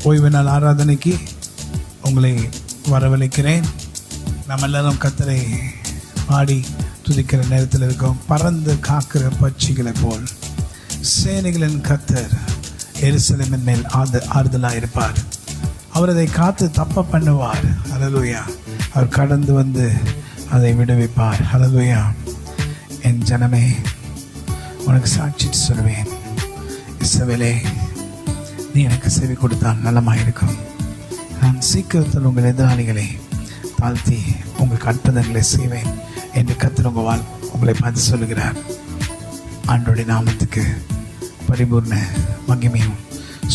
ஓய்வு நாள் ஆராதனைக்கு உங்களை வரவழைக்கிறேன். நம்ம எல்லாரும் கர்த்தரை பாடி துதிக்கிற நேரத்தில் இருக்கோம். பறந்து காக்கிற பட்சிகளை போல் சேனைகளின் கர்த்தர் எருசலேமின் மேல் ஆறுதலாக இருப்பார். அவர் அதை காத்து தப்ப பண்ணுவார். ஹல்லேலூயா. அவர் கடந்து வந்து அதை விடுவிப்பார். ஹல்லேலூயா. என் ஜனமே, உனக்கு சாட்சி சொல்வேன். இஸ்ரவேலே, நீ எனக்கு செவி கொடுத்தால் நலமாயிருக்கும். நான் சீக்கிரத்தில் உங்கள் எதிராளிகளை தாழ்த்தி உங்களுக்கு அற்புதங்களை செய்வேன் என்று கர்த்தர் உங்களை பார்த்து சொல்லுகிறார். ஆண்டவருடைய நாமத்துக்கு பரிபூர்ண மகிமையும்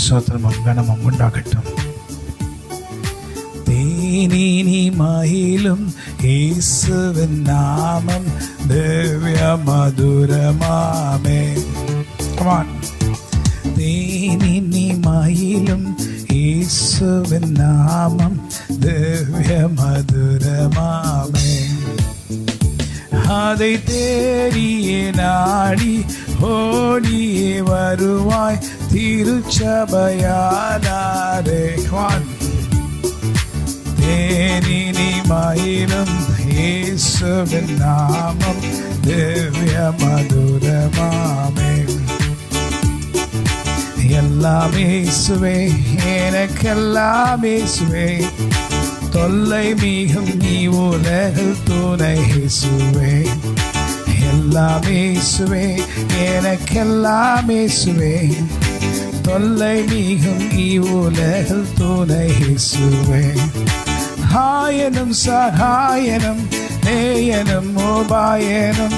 ஸ்தோத்திரமும் கனமும் உண்டாகட்டும். தேனினி மகிழும் இயேசுவின் நாமம் திவ்ய மதுரமாமே. Come on. தேனினி மகிழும் இயேசுவின் நாமம் திவ்ய மதுரமாமே. அதை தேடியே நாடி ஓடியே வருவாய் திருச்சபையானாரே. தேனினி மகிழும் இயேசுவின் நாமம் திவ்ய மதுரமாமே. எல்லாம் இயேசுவே, எனக்கெல்லாம் இயேசுவே, தொல்லை மிகும் நீ உலகில் துணை இயேசுவே. எல்லாம் இயேசுவே, எனக்கெல்லாம் இயேசுவே, தொல்லை மிகும் நீ உலகில் துணை இயேசுவே. ஆயனும் சகாயனும் நேயனும் உபாயனும்,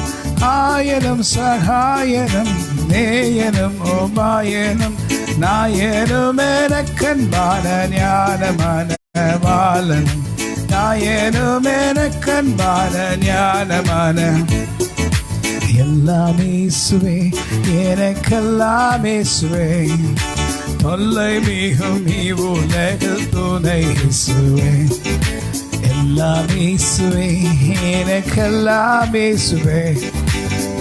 ஆயனும் சகாயனும் நேயனும் உபாயனும், நாயனும் எனக்கன்பான ஞானமான வாலனும், நாயனும் எனக்கன்பான ஞானமான. எல்லாம் இயேசுவே, எனக்கெல்லாம் இயேசுவே, தொல்லை மிகும் நீ உலகில் துணை இயேசுவே. எல்லாம் இயேசுவே, எனக்கெல்லாம் இயேசுவே,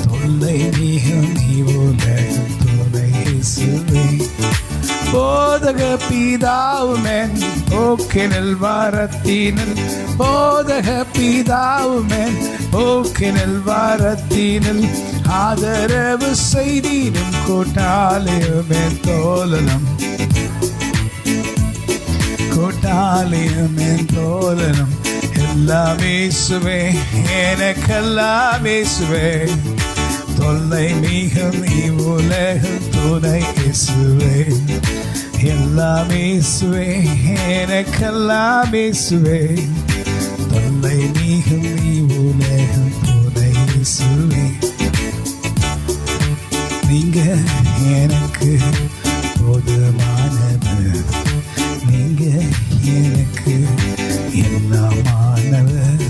தொல்லை மிகும் நீ உலகில் துணை இயேசுவே. போதக பிதாவுமென் போக்கினில் வாரத்தினில், போதக பிதாவுமென் போக்கினில் வாரத்தினில், ஆதரவு செய்திடும் கூட்டாளியுமென் தோழனும், கூட்டாளியுமென் தோழனும். எல்லாம் இயேசுவே, எனக்கெல்லாம் இயேசுவே, தொல்லை மிகும் இவ்வுலகில் துணை இயேசுவே. எல்லாம் இயேசுவே, எனக்கெல்லாம் இயேசுவே, தொல்லை மிகும் இவ்வுலகில் துணை இயேசுவே. நீங்க எனக்கு போதுமானவர், நீங்க எனக்கு எல்லாமானவர்,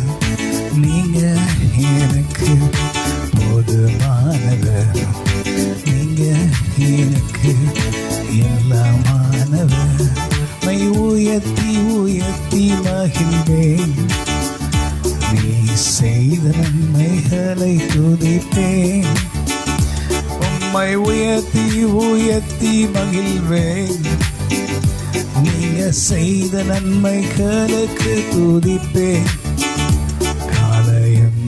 நீங்க எனக்கு போதுமானவர், நீங்க எனக்கு எல்லாமானவர். மை உயர்த்தி உயர்த்தி மகிழ்வேன், நீ செய்த நன்மைகளை துதிப்பேன். உம்மை உயர்த்தி உயர்த்தி மகிழ்வேன், நீங்க செய்த நன்மைகளுக்கு துதிப்பேன். காலையும்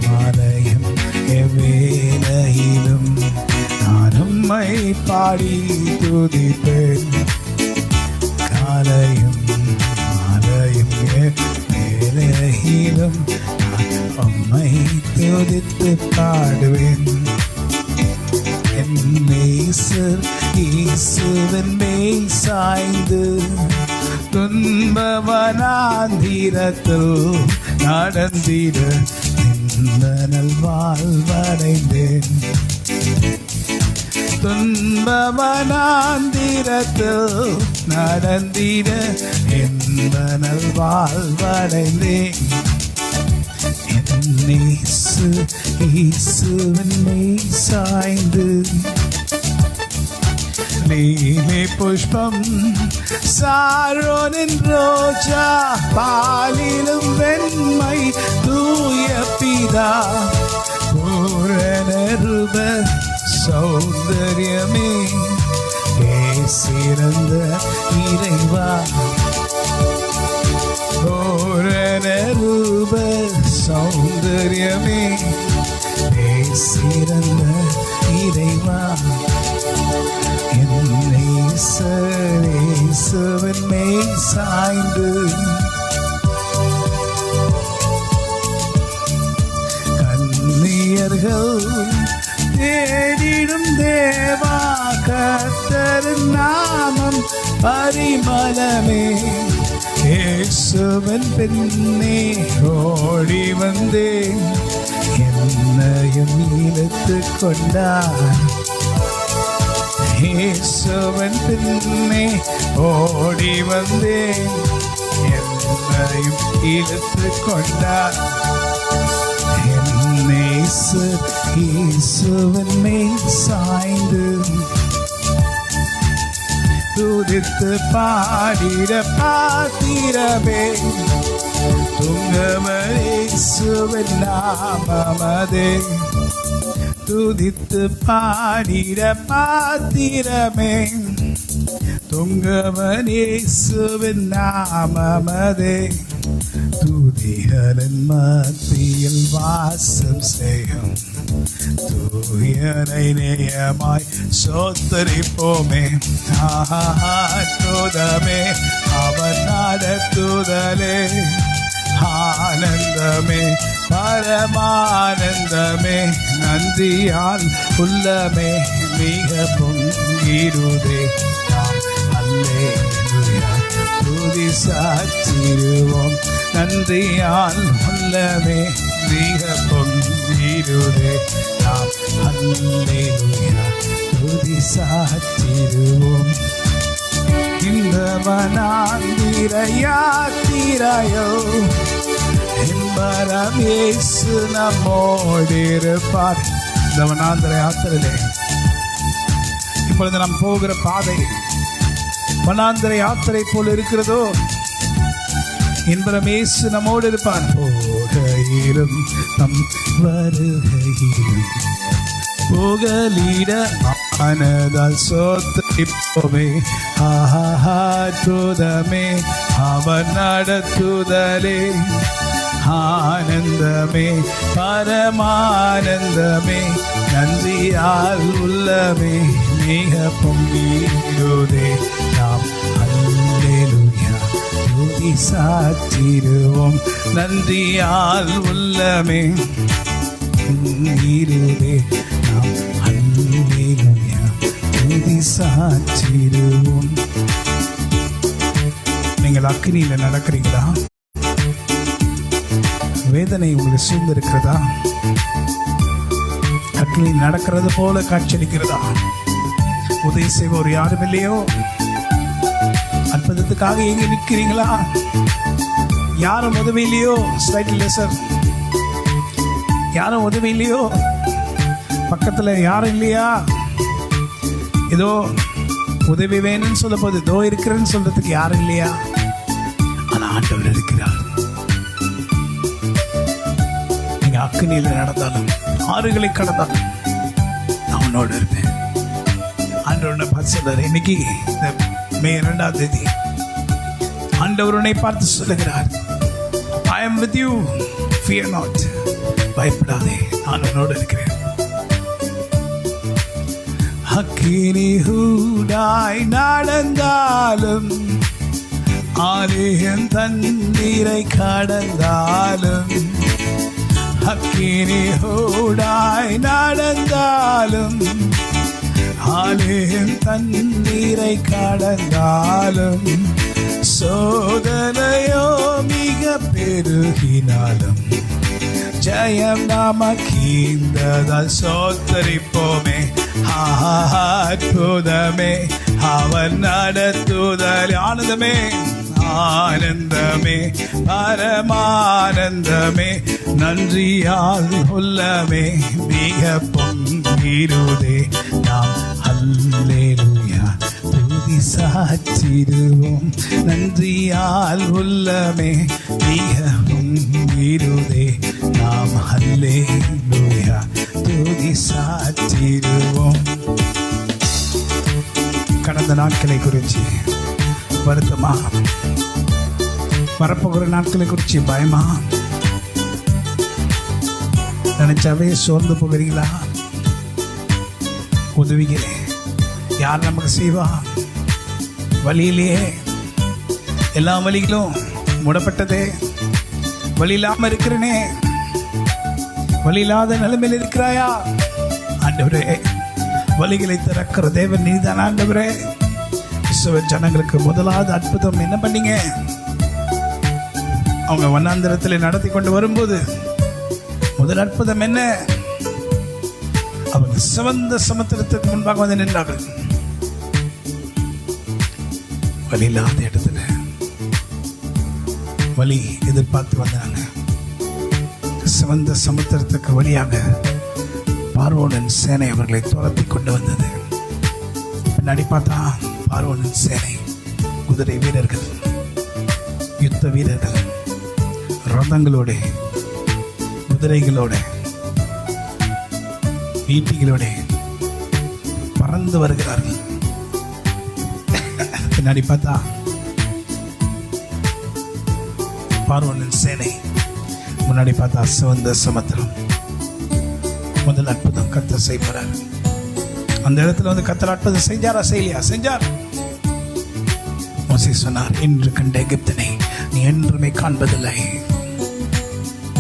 மாலையும் எவ்வேளையிலும் நான் உம்மை பாடி துதிப்பேன். காலையும் மாலையும் எவ்வேளையிலும் நான் உம்மை துதித்து பாடுவேன். இயேசுவின் மேல் சாய்ந்து துன்பவனாந்திரத்தில் நடந்திட இந்த நல்வாழ்வடைந்தேன். துன்பவனாந்திரத்தில் நடந்திட இந்த நல்வாழ்வடைந்தேன். இயேசுவின் மேல் சாய்ந்து நீலே புஷ்பம் சாரோனின் ரோஜா பாலிலும் வெண்மை தூய பிதா பூரண ரூப சௌந்தர்யமே சிறந்த இறைவா பூரண ரூப சௌந்தரியமே சிறந்த இறைவா என்னை இயேசுவின் மேல் சாய்ந்து கன்னியர்கள் தேடிடும் தேவா கர்த்தரின் நாமம் பரிமளமே இயேசுவின் பின்னே ஓடி வந்தேன் என்னையும் இழுத்து கொண்டார் இயேசுவின் பின்னே ஓடி வந்தேன் என்னையும் இழுத்து கொண்டார் இயேசுவின் மேல் சாய்ந்து துதித்து பாடிட பாத்திரமே துங்கமேசுவின் நாமமதே துதித்து பாடிட பாத்திரமே துங்கமேசுவின் நாமமதே துதிகளின் மத்தியில் வாசம் செய்யும் தூயனை நேயமாய் சோத்தரிப்போமே ஆனந்தமே அவர் நடத்துதலே ஆனந்தமே பரமானந்தமே நன்றியால் உள்ளமே மிக பொங்கிடுதே அல்லேலூயா துதி சாற்றிடுவோம் நன்றியால் உள்ளமே மிக பொங்கிடுதே நாம் அல்லேலூயா துதி சாற்றிடுவோம் இந்த வனாந்திரையாத்திரையோ என்பரம் இயேசு நம்மோடு இருப்பார். இந்த வனாந்திர யாத்திரையிலே இப்பொழுது நாம் போகிற பாதை வனாந்திர யாத்திரை போல் இருக்கிறதோ என்பரம் இயேசு நம்மோடு இருப்பார். போகையிலும் நம் வருகையிலும் புகலிட ஆனதால் சோத்தரிப்போமே அற்புதமே அவர் நடத்துதலே ஆனந்தமே பரமானந்தமே நன்றியால் உள்ளமே மிக பொங்கிடுதே நாம் அல்லேலூயா துதி சாற்றிடுவோம் நன்றியால் உள்ளமே பொங்கிடுதே நாம் அல்லேலூயா துதி சாற்றிடுவோம். நீங்கள் அக்கினியில் நடக்கிறீங்களா? வேதனை உங்களை சூழ்ந்திருக்கிறதா? அக்கினியில் நடக்கிறது போல காட்சியளிக்கிறதா? உதவி செய்வோர் யாரும் இல்லையோ? அற்புதத்துக்காக எங்க நிற்கிறீங்களா? யாரும் உதவி இல்லையோ? ஸ்லைட்ல சார் யாரும் உதவி இல்லையோ? பக்கத்துல யாரும் இல்லையா? ஏதோ உதவி வேணும்னு சொல்ல போது இதோ இருக்கிறேன்னு சொல்றதுக்கு யாரும் இல்லையா? ஆனா ஆண்டவர் இருக்கிறார். நீங்க அக்கினியில நடந்தாலும் ஆறுகளை கடந்தாலும் நான் உன்னோடு இருப்பேன். ஆண்டவர் பார்த்து சொல்றாரு. இன்னைக்கு இந்த மே 2ஆம் தேதி ஆண்டவர் உன்னை பார்த்து சொல்லுகிறார், I am with you, fear not. பயப்படாதே, நான் உன்னோடு இருக்கிறேன். அக்கினி ஊடாய் நடந்தாலும் ஆலயம் தண்ணீரை கடந்தாலும் அக்கினி ஊடாய் நடந்தாலும் ஆலயம் தண்ணீரை கடந்தாலும் சோதனையோ மிக பெருகினாலும் ஜெயம் நமக்கிந்ததால் சோத்தரிப்போமே அற்புதமே அவர் நடத்துதல் ஆனந்தமே ஆனந்தமே பரமானந்தமே நன்றியால் உள்ளமே மிக பொங்கிடுதே நாம் அல்லேலூயா துதி சாற்றிடுவோம் நன்றியால் உள்ளமே மிக பொங்கிடுதே நாம் அல்லேலூயா துதி சாற்றிடுவோம். கடந்த அந்த நாட்களை குறித்து வருத்தமா? வரப்போகிற நாட்களை குறித்து பயமா? நினைச்சாவே சோர்ந்து போகிறீங்களா? உதவிகளே யார் நமக்கு செய்வா? வழியிலேயே எல்லா வழிகளும் மூடப்பட்டதே. வழி இல்லாம இருக்கிறனே, வழி இல்லாத நிலைமையில் இருக்கிறாயா? ஆண்டவரே, வழிகளை திறக்கிற தேவன் நீதான் ஆண்டவரே. இஸ்ரவேல் ஜனங்களுக்கு முதலாவது அற்புதம் என்ன பண்ணீங்க? அவங்க வனாந்திரத்தில் நடத்தி கொண்டு வரும்போது முதல் அற்புதம் என்ன? அவங்க சிவந்த சமுத்திரத்துக்கு முன்பாக வந்து நின்றார்கள். வழி இல்லாத இடத்துல வழி எதிர்பார்த்து வந்தாங்க. சிவந்த சமுத்திரத்துக்கு வழியாக பார்வோனின் சேனை அவர்களை துரத்தி கொண்டு வந்தது. பின்னாடி பார்த்தா பார்வோனின் சேனை, குதிரை வீரர்கள், யுத்த வீரர்கள், ரதங்களோட, குதிரைகளோட, ஈட்டிகளோட பறந்து வருகிறார்கள். பின்னாடி பார்த்தா பார்வோனின் சேனை, முன்னாடி பார்த்தா சிவந்த சமுத்திரம். முதல் அற்புதம் கர்த்தர் செய்கிறார். அந்த இடத்துல வந்து கர்த்தர் அற்புதம் செஞ்சாரா செய்யலையா? செஞ்சார். மோசே சொன்னார், இன்று கண்ட எகிப்தினை நீ என்றுமே காண்பதில்லை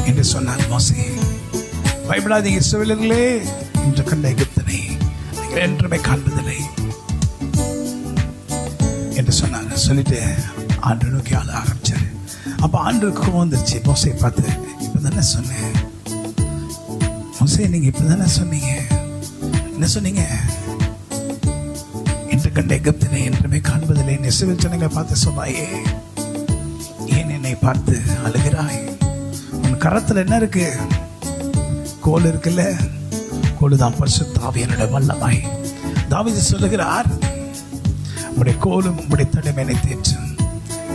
என்று சொன்னார் மோசே. பயப்படாதீங்க இஸ்ரவேலர்களே, இன்று கண்ட எகிப்தினை நீங்கள் என்றுமே காண்பதில்லை என்று சொன்னாங்க. சொல்லிட்டு ஆண்டு நோக்கி ஆள ஆரம்பிச்சாரு. அப்ப ஆண்டுக்கு வந்துருச்சு. மோசை பார்த்து, இப்பதானே சொன்னேன் மோசே, நீங்க இப்பதானே சொன்னீங்க. என்ன சொன்னீங்க? இன்று கண்ட எகிப்தினை என்றுமே காண்பதில்லை. இஸ்ரவேல் ஜனங்களை பார்த்து சொன்னாயே, ஏன் என்னை பார்த்து அழுகிறாய்? உன் கரத்துல என்ன இருக்கு? கோல் இருக்குல்ல, கோலுதான் பரிசுத்த ஆவியானவருடைய வல்லமை. தாவீது சொல்லுகிறார், உடைய கோலும் உடைய தடைமையை தேற்றும்.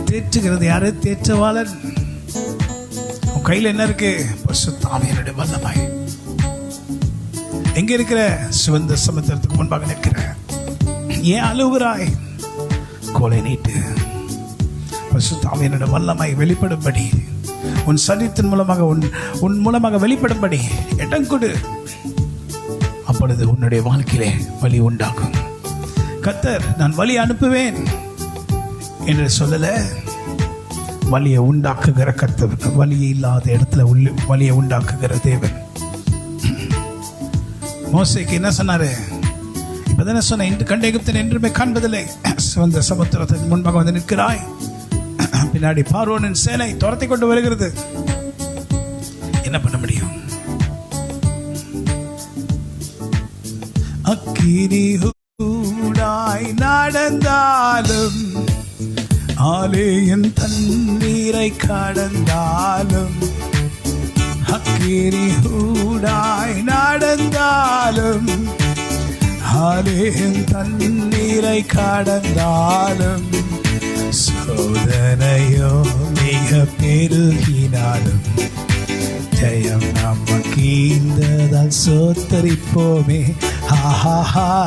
தேற்றுகிறது யாரு? தேற்றவாளன். உன் கையில் என்ன இருக்கு? பரிசுத்த ஆவியானவருடைய வல்லமை. எங்க இருக்கிற? சிவந்த சமுத்திரத்துக்கு முன்பாக நிற்கிற. ஏன் அழுகிறாய்? கோலை நீட்டு. பரிசுத்த ஆவியானவருடைய வல்லமை வெளிப்படும்படி, உன் சரீரத்தின் மூலமாக உன் மூலமாக வெளிப்படும்படி இடம் கொடு. அப்பொழுது உன்னுடைய வாழ்க்கையிலே வழி உண்டாகும். கர்த்தர் நான் வழி அனுப்புவேன் என்று சொல்லல, வழியை உண்டாக்குகிற கர்த்தர். வழியை இல்லாத இடத்துல வழியை உண்டாக்குகிற தேவன். மோசேக்கு என்ன சொன்னாரு? இப்பதானே சொன்ன, இன்று கண்ட எகிப்தினை என்றுமே காண்பதில்லை. சிவந்த சமுத்திரத்தின் முன்பாக வந்து நிற்கிறாய். பின்னாடி பார்வோனின் சேனை துரத்தி கொண்டு வருகிறது. என்ன பண்ண முடியும்? அக்கினி ஊடாய் நடந்தாலும், ஆலயம் தண்ணீரை கடந்தாலும், அக்கினி ஊடாய் நடந்தாலும், ஆலயம் தண்ணீரை கடந்தாலும், சோதனையோ மிக பெருகினாலும், ஜெயம் நமக்கு இந்ததால் சோத்தரிப்போமே.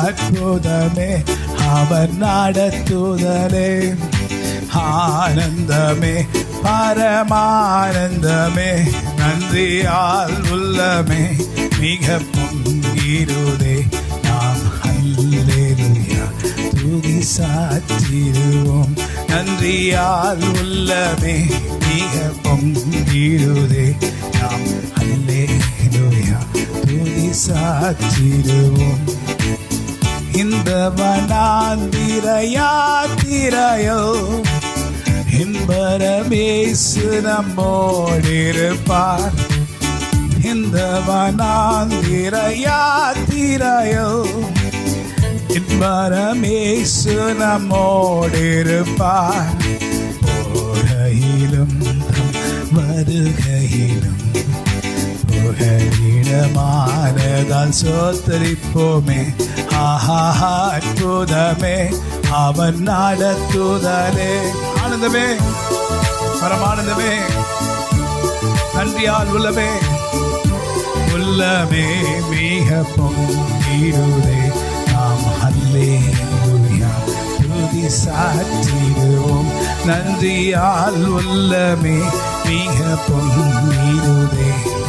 அற்புதமே அவர் நடத்துதலே, ஆனந்தமே பரமானந்தமே, நன்றியால் உள்ளமே மிக பொங்கிடுதே. நாம் அல்லேலூயா துதி சாற்றிடுவோம். நன்றியால் உள்ளமே மிக பொங்கிடுதே. நாம் அல்லேலூயா துதி சாற்றிடுவோம். இந்த வனாந்திர யாத்திரையோ இன்பரமேசு நம்மோடிருப்பார். இந்த வனாந்திர யாத்திரையோ இன்பரமேசு நம்மோடிருப்பார். போகையிலும் வருகையிலும் புகலிடமானதால் சோத்தரிப்போமே. அற்புதமே அவன் நடத்துதலே. ஆனந்தமே பரமானந்தமே, நன்றியால் உள்ளமே மிக பொங்கிடுதே. நாம் அல்லேலூயா துதி சாற்றிடுவோம். நன்றியால் உள்ளமே மிக பொங்கிடுதே.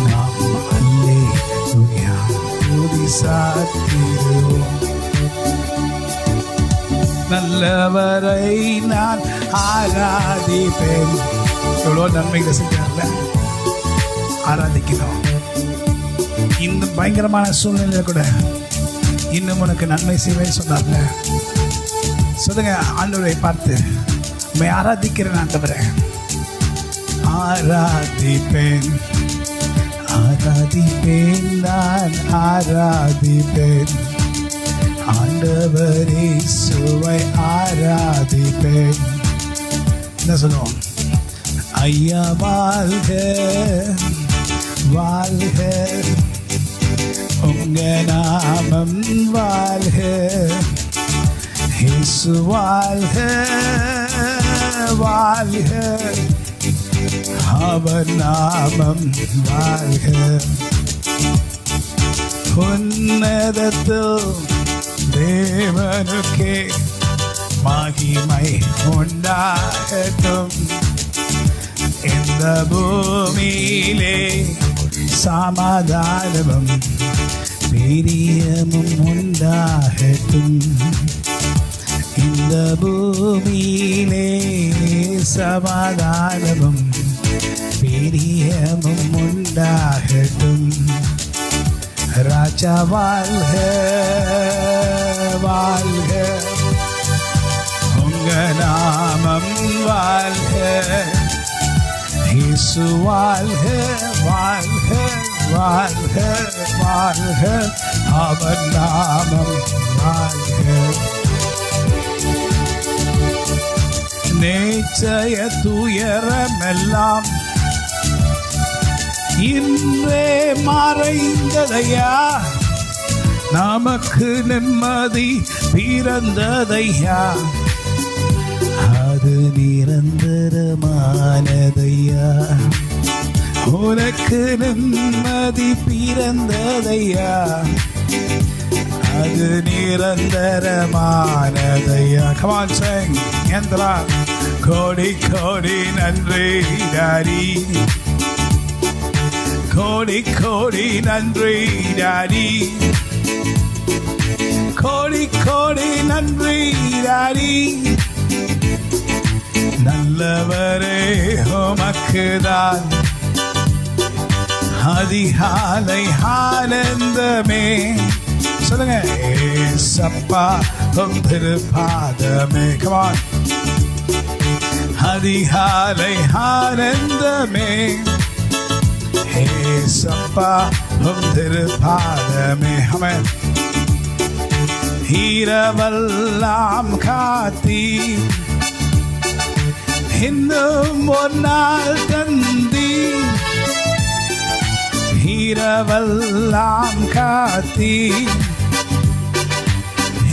நாம் அல்லேலூயா துதி சாற்றிடுவோம். நல்லவரை நான் ஆராதிப்பேன். எவ்வளோ நன்மைகளை செஞ்சார்ல, ஆராதிக்கிறோம். இந்த பயங்கரமான சூழ்நிலையில கூட இன்னும் உனக்கு நன்மை செய்வேன்னு சொன்னார்ல. சொல்லுங்க, ஆண்டவரை பார்த்து உம்மை ஆராதிக்கிறேன் ஆண்டவரே. ஆராதிப்பேன், ஆராதிப்பேன், நான் ஆராதிப்பேன். ஆண்டவரே சுவை ஆராதிப்பேன். என்ன சொல்லுவோம்? ஐயா வாழ்க வாழ்க, உங்க நாமம் வாழ்க. இயேசு வாழ்க வாழ்க, அவர் நாமம் வாழ்க. உன்னதத்தில் தேவனுக்கே மகிமை உண்டாகட்டும். இந்த பூமியிலே சமாதானமும் பிரியமும் உண்டாகட்டும். இந்த பூமியிலே சமாதானமும் பிரியமும் உண்டாகட்டும். ராஜா வாழ்க வாழ்க, உங்க நாமம் வாழ்க. இயேசு வாழ்க வாழ்க வாழ்க வாழ்க, அவர் நாமம் வாழ்க. நேற்றைய துயரமெல்லாம் இன்றே மறைந்ததையா, நமக்கு நிம்மதி பிறந்ததையா. அது நிரந்தரமானதையா, உனக்கு நிம்மதி பிறந்ததையா. அது நிரந்தரமானதையா. Come on, sing. எந்திரா கோடி கோடி நன்றி டாடி, கோடி கோடி நன்றி டாடி, கோடி கோடி நன்றி டாடி. நல்லவரே உமக்குதான் அதிகாலை ஆனந்தமே. சொல்லுங்க, ஏசப்பா உம் திருப்பாதமே. Come on. அதிகாலை ஆனந்தமே, ஏசப்பா உம் திருப்பாதமே. ஆமென். இரவெல்லாம் காத்தி இன்னும் ஒரு நாள் தந்தி. இரவெல்லாம் காத்தி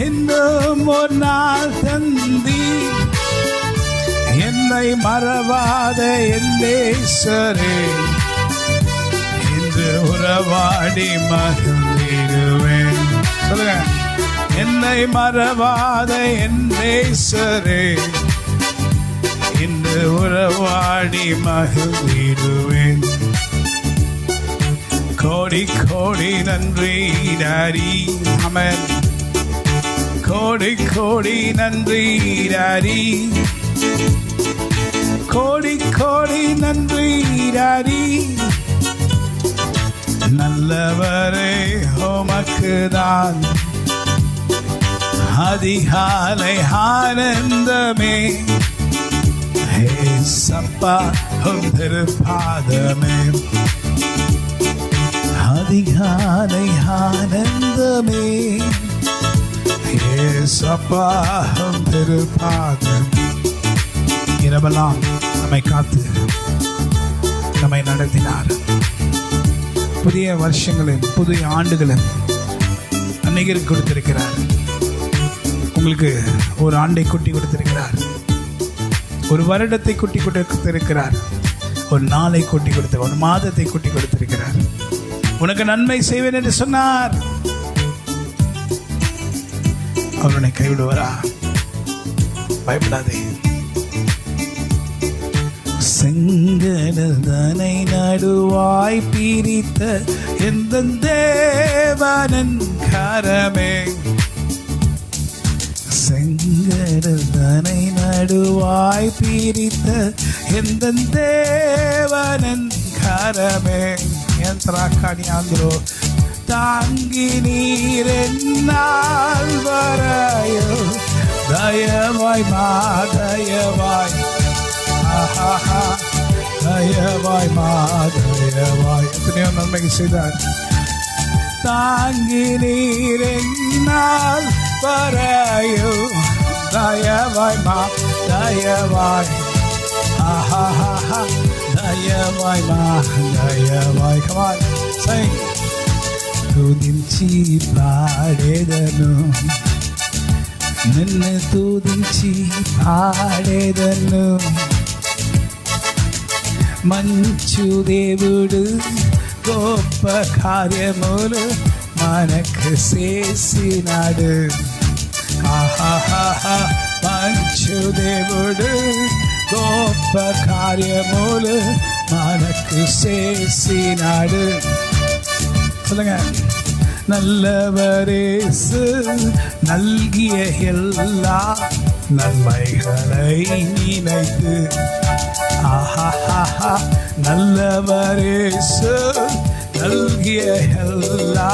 இன்னும் ஒரு நாள் தந்தி. என்னை மறவாத என் நேசரே, இன்று உறவாடி மகிழ்ந்திடுவேன். சொல்லுங்க, என்னை மறவாத என் நேசரே, இன்று உறவாடி மகிழ்ந்திடுவேன். கோடி கோடி நன்றி டாடி. ஆமென். கோடி கோடி நன்றி டாடி, கோடி கோடி நன்றி டாடி. நல்லவரே உமக்குதான் அதிகாலை ஆனந்தமே. ஏசப்பா உம் திருப்பாதமே. அதிகாலை ஆனந்தமே, ஏசப்பா உம் திருப்பாதம். இரவெல்லாம் நம்மை காத்து நம்மை நடத்தினார். புதிய வருஷங்களின் புதிய ஆண்டுகளின் அநேகருக்கு கொடுத்திருக்கிறார். உங்களுக்கு ஒரு ஆண்டை குட்டி கொடுத்திருக்கிறார், ஒரு வருடத்தை குட்டி கொடுத்திருக்கிறார், ஒரு நாளை குட்டி கொடுத்து, ஒரு மாதத்தை குட்டி கொடுத்திருக்கிறார். உனக்கு நன்மை செய்வேன் என்று சொன்னார். அவர் உன்னை கைவிடுவாரா? பயப்படாதே. செங்கடல் தனை நடுவாய் பிரித்த எந்த தேவனின் கரமே, செங்கடல் தனை நடுவாய் பிரித்த எந்த தேவனின் கரமே, யந்திராக்காணி ஆந்திரோ தாங்கி நீர் என்னால் வரையோ தயவாய் மாதயவாய், தயவாய் மாதயவாய். எத்தனையோ நன்மைக்கு செய்தார். தாங்கி நீர் என்னால் வரையோ தயவாய் மாதயவாய், దయవాయ్ మా దయవాయ్. Come on, sing. స్తుతించి పాడేదను, నిన్ను స్తుతించి పాడేదను. మంచు దేవుడు గొప్ప కార్యములు మనకు చేసినాడు. మంచు దేవుడు గొప్ప కార్యములు మనకు చేసినాడు. சொல்லுங்க. நல்லவரேசு நல்கிய எல்லா நன்மைகளை நினைத்து, நல்லவரேசு நல்கிய எல்லா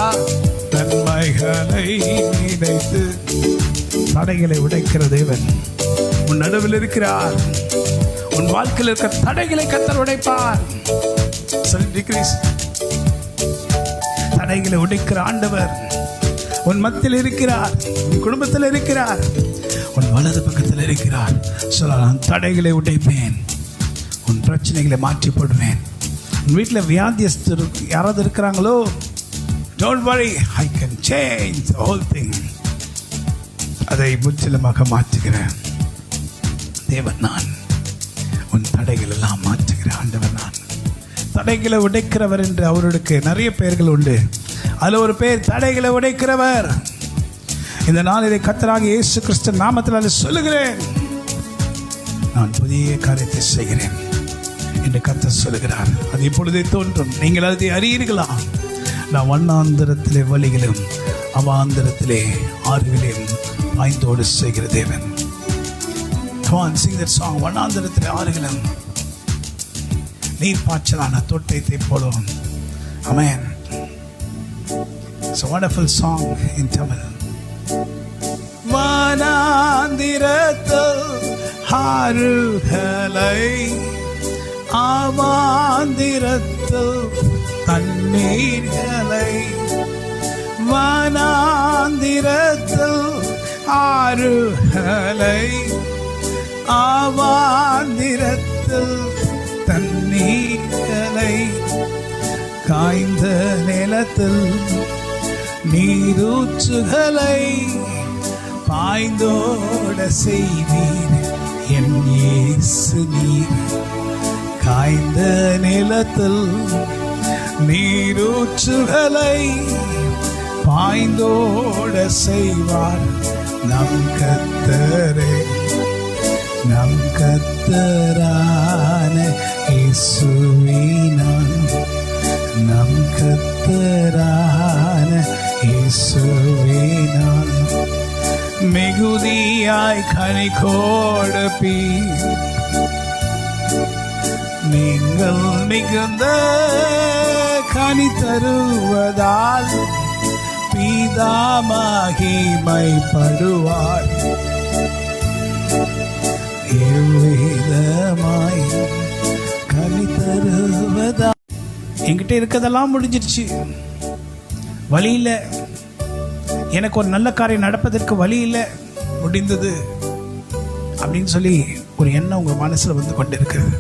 நன்மைகளை நினைத்து. தடைகளை உடைக்கிற தேவன் உன் நடுவில் இருக்கிறார். உன் வாழ்க்கையில் இருக்கிற தடைகளை கர்த்தர் உடைப்பார். தடைகளை உடைக்கிற ஆண்டவர் உன் மத்தியில் இருக்கிறார், உன் குடும்பத்தில் இருக்கிறார், உன் வலது பக்கத்தில் இருக்கிறார். சொல்லலாம், தடைகளை உடைப்பேன், உன் பிரச்சனைகளை மாற்றி போடுவேன். உன் வீட்டில் வியாதியஸ்தர் யாராவது இருக்கிறாங்களோ, don't worry, I can change the whole thing. அதை முற்றிலுமாக மாற்றுகிறேன் தேவன் நான். உன் தடைகள் எல்லாம் மாற்றுகிற ஆண்டவர் நான். தடைகளை உடைக்கிறவர் என்று அவருக்கு நிறைய பெயர்கள் உண்டு. அதில் ஒரு பெயர் தடைகளை உடைக்கிறவர். இந்த நாளிலே கர்த்தராகிய இயேசு கிறிஸ்து நாமத்தில் அதை சொல்லுகிறேன். நான் புதிய காரியத்தை செய்கிறேன் என்று கர்த்தர் சொல்லுகிறார். அது இப்பொழுதே தோன்றும், நீங்கள் அதை அறியீர்களா? நான் வண்ணாந்திரத்திலே வழிகளும் அவாந்திரத்திலே ஆறுகளையும் பாய்ந்தோடு செய்கிற தேவன். Come on, sing that song. வண்ணாந்திரத்திலே ஆறுகளும் நீர் பாய்ச்சலான தோட்டத்தை போலும். Amen. It's a wonderful song in Tamil. வனாந்திரத்தில் ஆறுகளை, அவாந்திரத்தில் தண்ணீர்களை, வனாந்திரத்தில் ஆறுகளை, அவாந்திரத்தில் தண்ணீர்களை, காய்ந்த நிலத்தில் நீரூற்றுகளை பாய்ந்தோட செய்வீர் என் இயேசு நீர். காய்ந்த நிலத்தில் நீரூற்றுகளை பாய்ந்தோட செய்வார் நம் கர்த்தரே. நம் கர்த்தரான இயேசுவே நான், நம் கர்த்தரான இயேசுவே நான். மிகுதியாய் கனி கொடுப்பீர், நீங்கள் மிகுந்த கனி தருவதால் பிதா மகிமைப்படுவார். எவ்விதமாய் கனி தருவதால். என்கிட்ட இருக்கதெல்லாம் முடிஞ்சிருச்சு, வழி இல்லை, எனக்கு ஒரு நல்ல காரியம் நடப்பதற்கு வழி இல்லை, முடிந்தது அப்படின்னு சொல்லி ஒரு எண்ணம் உங்க மனசுல வந்து கொண்டு இருக்கிறது.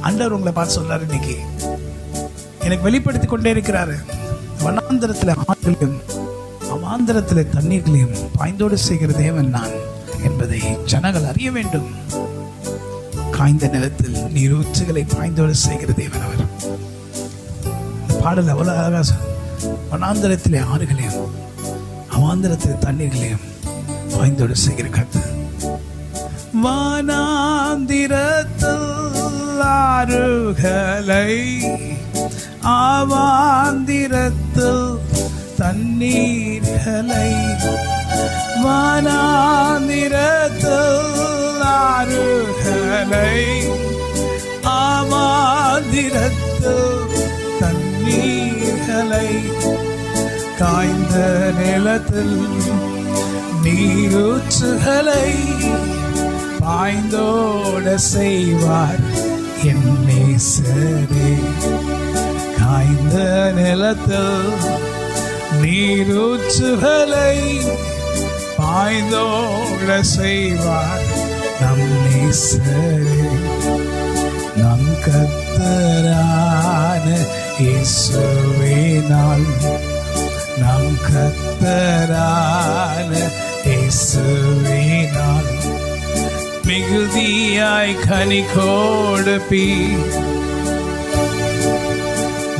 ஆண்டவர் உங்களை பார்த்து சொல்றாரு, இன்னைக்கு எனக்கு வெளிப்படுத்தி கொண்டே இருக்கிறாரு. வனாந்திரத்தில் ஆறுகளையும் அவாந்திரத்தில் தண்ணீர்களையும் பாய்ந்தோடு செய்கிற தேவன் நான் என்பதை ஜனங்கள் அறிய வேண்டும். காய்ந்த நிலத்தில் நீரூற்றுகளை பாய்ந்தோடு செய்கிற தேவன் அவர். இந்த பாடல் அவ்வளவு அழகா, வனாந்திரத்திலே ஆறுகளையும் அவாந்திரத்திலே தண்ணீர்களையும் பாய்ந்தோடு செய்கிற கர்த்தர். வானாந்திரத்தில் ஆறுகளை, ஆவாந்திரத்தில் தண்ணீர்களை, வானாந்திரத்தில் ஆறுகளை, ஆவாந்திரத்தில் தண்ணீர்களை, காய்ந்த நிலத்தில் நீரூற்றுகளை பாய்ந்தோட செய்வார் என் நேசரே. காய்ந்த நிலத்தில் நீரூற்றுகளை பாய்ந்தோட செய்வார் நம் நேசரே. நம் கர்த்தரான இயேசுவினால், நம் கர்த்தரான இயேசுவினால் மிகுதியாய் கனி கொடுப்பீர்.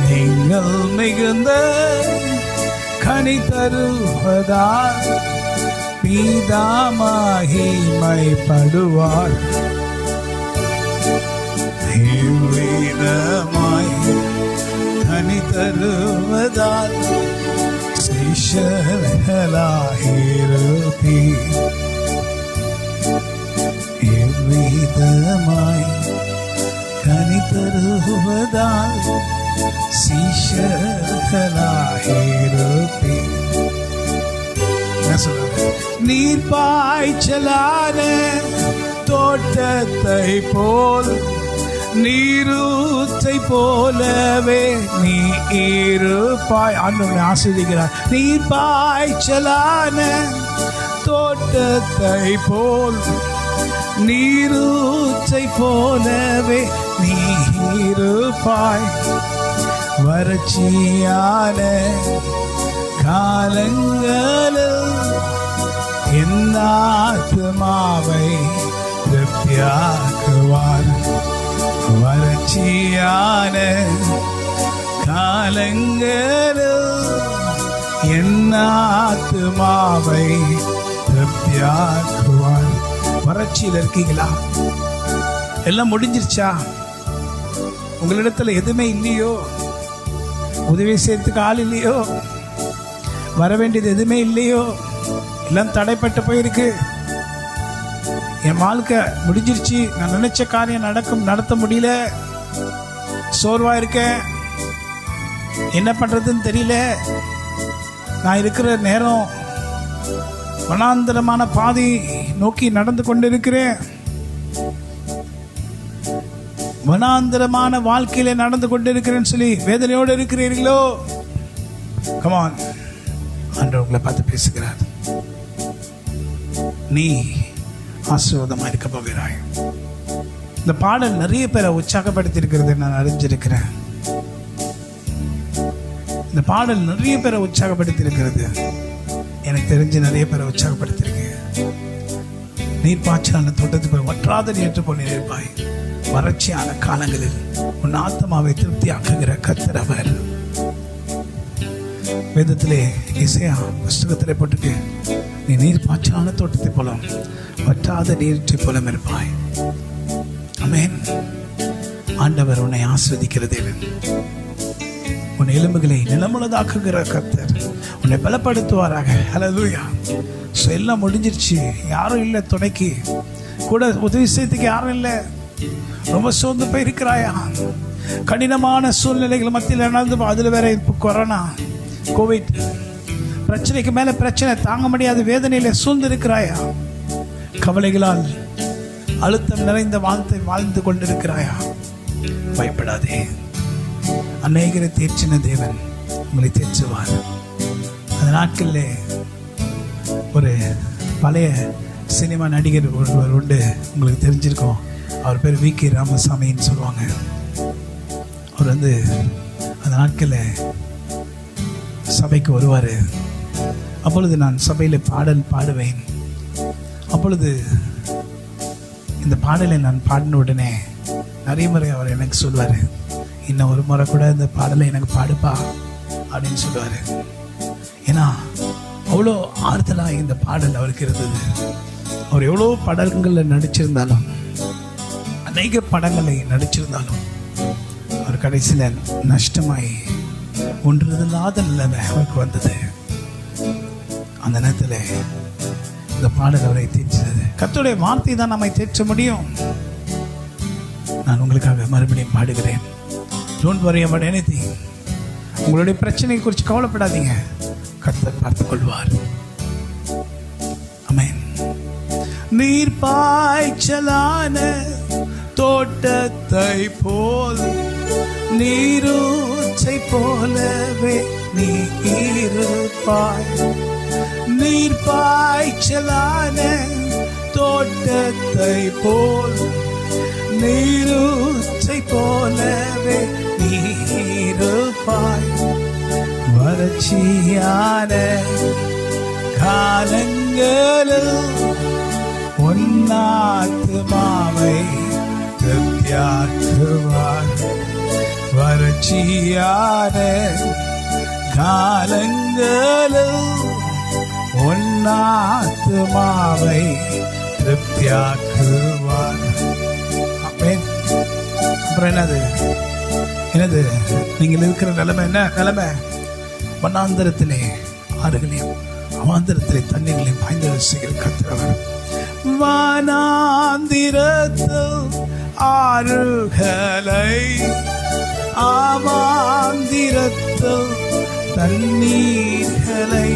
நீங்கள் மிகுந்த கனி தருவதால் பிதா மகிமைப்படுவார். இவ்விதமாய் கனி தருவதால் சீஷர்களாயிருப்பீர். இவ்விதமாய் கனி தருவதால் சீஷர்களாயிருப்பீர். நீர் பாய்ச்சலான தோட்டத்தை போல், நீரூற்றை போலவே நீ இருப்பாய். ஆண்டவரை ஆசீர்வதிக்கிறார். நீர் பாய்ச்சலான தோட்டத்தை போல், நீரூற்றை போலவே நீ இருப்பாய். வறட்சியான காலங்களில் என் ஆத்துமாவை திருப்தியாக்குவார். வறட்சியான காலங்களில் என் ஆத்துமாவை திருப்தியாக்குவார். வறட்சியில் இருக்கீங்களா? எல்லாம் முடிஞ்சிருச்சா? உங்களிடத்துல எதுவுமே இல்லையோ? உதவி செய்யறதுக்கு ஆள் இல்லையோ? வர வேண்டியது எதுவுமே இல்லையோ? எல்லாம் தடைப்பட்டு போயிருக்கு. என் வாழ்க்கை முடிஞ்சிருச்சு, நான் நினைச்ச காரியம் நடத்த முடியல, சோர்வா இருக்கேன், என்ன பண்றதுன்னு தெரியல, நான் இருக்கிற நேரம் வனாந்தரமான பாதை நோக்கி நடந்து கொண்டிருக்கிறேன், வனாந்தரமான வாழ்க்கையில நடந்து கொண்டிருக்கிறேன்னு சொல்லி வேதனையோடு இருக்கிறீர்களோ? கமான், ஆண்டவர் உங்களை பார்த்து பேசுகிறார். நீ ஆசீர்வாதமா இருக்க போகிறாய். இந்த பாடல் நிறைய பேரை உற்சாகப்படுத்தி இருக்கிறது நான் அறிஞ்சிருக்கிறேன். இந்த பாடல் நிறைய பேரை உற்சாகப்படுத்தி இருக்கிறது. எனக்கு தெரிஞ்சு நிறைய பேரை உற்சாகப்படுத்தி இருக்கு. நீர் பாய்ச்சலான தோட்டத்துக்கு வற்றாத நீர் போல் இருப்பாய். வறட்சியான காலங்களில் உன் ஆத்மாவை திருப்தியாக்குகிற கர்த்தர் அவர். வேதத்திலே இசையா புஸ்தகத்திலே போட்டுட்டு, நீ நீர் பாய்ச்சலான தோட்டத்தை போல வற்றாத நீரை போல இருப்பாய். ஆமென். ஆண்டவர் உன்னை ஆஸ்வதிக்கிற தேவன். உன் எலும்புகளை நிலமுள்ளதாக்குகிற கர்த்தர் உன்னை பலப்படுத்துவாராக. ஹல்லேலூயா. எல்லாம் முடிஞ்சிருச்சு, யாரும் இல்லை துணைக்கு, கூட உதவி செய்யறதுக்கு யாரும் இல்லை. ரொம்ப சோர்ந்து போய் இருக்கிறாயா? கடினமான சூழ்நிலைகள் மத்தியில் நடந்து, அதுல வேற கொரோனா, கோவிட், பிரச்சனைக்கு மேல பிரச்சனை, தாங்க முடியாத வேதனையில சூழ்ந்து இருக்கிறாயா? கவலைகளால் அழுத்தம் நிறைந்த வாழ்ந்து கொண்டிருக்கிறாயா? பயப்படாதே. அநேகரை தேர்ச்சின தேவன் உங்களை தேர்ச்சுவார். அந்த நாட்களில் ஒரு பழைய சினிமா நடிகர் ஒருவர் உண்டு, உங்களுக்கு தெரிஞ்சிருக்கோம். அவர் பேர் வி கே ராமசாமின்னு சொல்லுவாங்க. அவர் அந்த நாட்களில் சபைக்கு வருவார். அப்பொழுது நான் சபையில் பாடல் பாடுவேன். அப்பொழுது இந்த பாடலை நான் பாடின உடனே நிறைய முறை அவர் எனக்கு சொல்லுவார், இன்னும் ஒரு முறை கூட இந்த பாடலை எனக்கு பாடுப்பா அப்படின்னு சொல்லுவார். ஏன்னா அவ்வளோ ஆறுதலாக இந்த பாடல் அவருக்கு இருந்தது. அவர் எவ்வளோ படங்களில் நடிச்சிருந்தாலும், அநேக படங்களை நடிச்சிருந்தாலும், அவர் கடைசியில் நஷ்டமாய் ஒன்றில்லாத நிலைமை அவருக்கு வந்தது. அந்த நேரத்தில் இந்த பாடல் அவரை தேய்ச்சது. கர்த்தருடைய வார்த்தை தான் நம்மை தேற்ற முடியும். நான் உங்களுக்காக மறுபடியும் பாடுகிறேன். Don't worry about anything. உங்களுடைய பிரச்சனை குறித்து கவலைப்படாதீங்க, கர்த்தர் பார்த்துக் கொள்வார். ஆமென். நீர் பாய்ச்சலான தோட்டத்தை போல், நீரூற்றை போலவே நீ இருப்பாய். நீர் பாய்ச்சலான தோட்டத்தை போல், நீரூற்றை போலவே நீ இருப்பாய். வறட்சியான காலங்களில் உன்னாத்மாவை திருப்தியாக்குவார். வறட்சியான காலங்களில் உன்னாத்மாவை திருப்தியாக்குவார். அப்புறம் என்னது நீங்கள் இருக்கிற நிலைமை என்ன நிலைமை? வனாந்தரத்திலே ஆறுகளையும் அவாந்தரத்திலே தண்ணீர்களையும் பாய்ந்து செய்கிற கர்த்தர். வனாந்திரத்தில் ஆறுகளை, அவாந்திரத்தில் தண்ணீர்களை,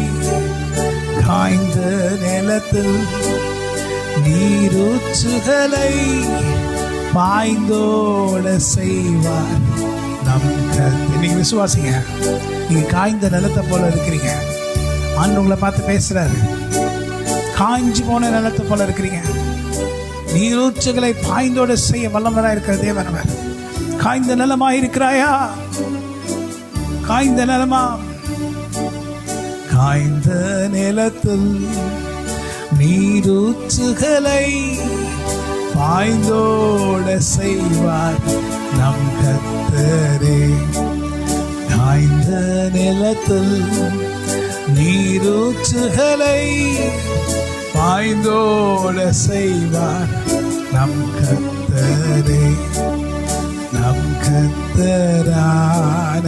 காய்ந்த நிலத்தில் நீரூற்றுகளை பாய்ந்தோட செய்வார் நம் கர்த்தர். நீங்க விசுவாசிங்க, நீங்க காய்ந்த நிலத்தை போல இருக்கிறீங்க. ஆண்டவர் உங்களை பார்த்து பேசுறாரு. காய்ஞ்சு போன நிலத்தை போல இருக்கிறீங்க. நீரூற்றுகளை பாய்ந்தோட செய்ய வல்லவராய் இருக்கிற தேவன் அவர். காய்ந்த நிலமா இருக்கிறாயா? காய்ந்த நிலமா? காய்ந்த நிலத்தில் நீரூற்றுகளை பாய்ந்தோட செய்வார் நம் கர்த்தரே. காய்ந்த நிலத்தில் நீரூற்றுகளை பாய்ந்தோட செய்வார் நம் கர்த்தரே. நம் கர்த்தரான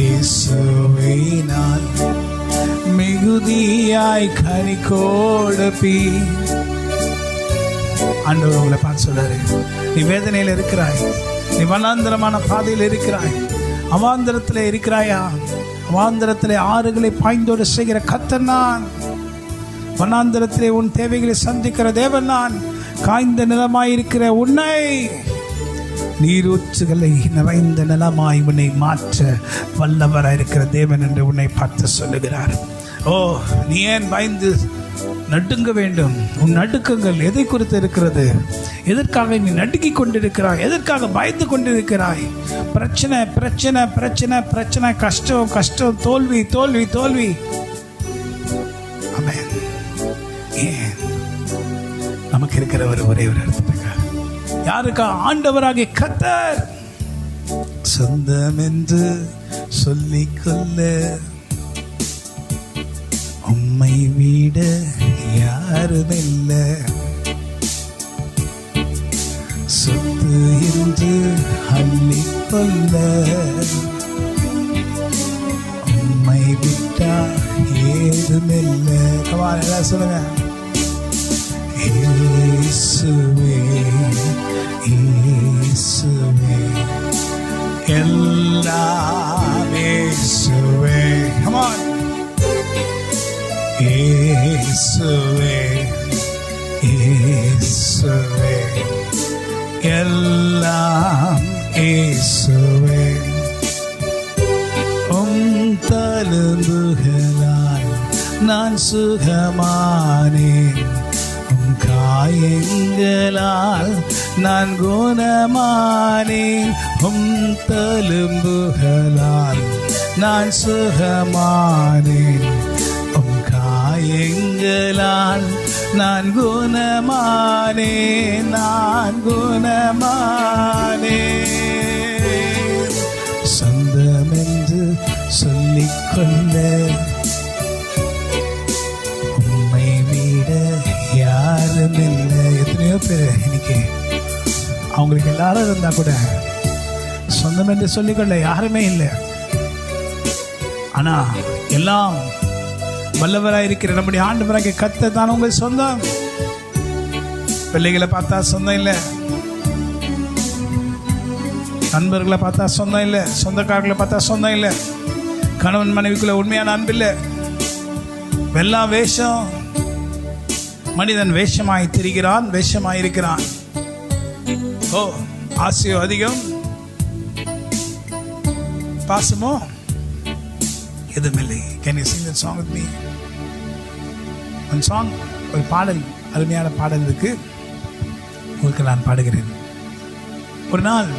இயேசுவினால் மிகுதியாய் கனி கொடுப்பீ. ஆண்டவர் உங்களை பார்த்து சொல்றாரு, நீ வேதனையில் இருக்கிறாய், நீ வனாந்தரமான பாதையில் இருக்கிறாய், அவாந்தரத்தில் இருக்கிறாயா? அவாந்தரத்திலே ஆறுகளை பாய்ந்தோடு செய்கிற கர்த்தர் நான். வனாந்தரத்திலே உன் தேவைகளை சந்திக்கிற தேவன் நான். காய்ந்த நிலமாயிருக்கிற உன்னை நீரூற்றுகளை நிறைந்த நிலமாய் உன்னை மாற்ற வல்லவராயிருக்கிற தேவன் என்று உன்னை பார்த்து சொல்லுகிறார். ஓ, நீ ஏன் பயந்து நடுங்க வேண்டும்? உன் நடுக்கங்கள் எதை குறித்து இருக்கிறது? எதற்காக நீ நடுங்கிக் கொண்டிருக்கிறாய்? எதற்காக பயந்து கொண்டிருக்கிறாய்? பிரச்சனை பிரச்சனை பிரச்சனை பிரச்சனை, கஷ்டம் கஷ்டம், தோல்வி தோல்வி தோல்வி. ஆமென். ஏன்? நமக்கு இருக்கிறவர் ஒரே ஒரு இடத்துக்காக. யாருக்கா? ஆண்டவராகிய கர்த்தர். சொந்தம் என்று சொல்லிக்கொள்ள உம்மை விட யாரும் இல்ல. சொத்து என்று அள்ளிக்கொள்ள உம்மை விட்டா ஏதுமில்ல. சொல்லுங்க. இயேசுவே இயேசுவே எல்லாம் இயேசுவே. Come on. இயேசுவே இயேசுவே எல்லாம் இயேசுவே. தழும்புகளால் நான் சுகமானேன், காயங்களால் நான் குணமானேன். தழும்புகளால் நான் சுகமானேன், காயங்களால் நான் குணமானேன், நான் குணமானேன். சொந்தமென்று சொல்லிக்கொள்ள உம்மை விட யாருமில்லை. எத்தனையோ பேர் இன்னைக்கு அவங்களுக்கு எல்லாரும் இருந்தா கூட சொந்தம் என்று சொல்லிக்கொள்ள யாருமே இல்லை. ஆனா எல்லாம் வல்லவராய் இருக்கிற நம்முடைய ஆண்டவராகிய கர்த்தர் தான் உங்கள் சொந்தம். பிள்ளைகளை பார்த்தா சொந்தம் இல்லை, நண்பர்களை பார்த்தா சொந்தம் இல்லை, சொந்தக்காரர்களை பார்த்தா சொந்தம் இல்லை, கணவன் மனைவிக்குள்ள உண்மையான அன்பு இல்லை, எல்லாம் வேஷம். மனிதன் வேஷமாய் திரிகிறான், வேஷமாய் இருக்கிறான். ஓ, ஆசையோ அதிகம், பாசமோ எதுவுமில்லை. Can you sing that song with me? ஒரு சாங், ஒரு பாடல், அருமையான பாடல் இருக்கு, உங்களுக்கு நான் பாடுகிறேன். ஒரு நாள்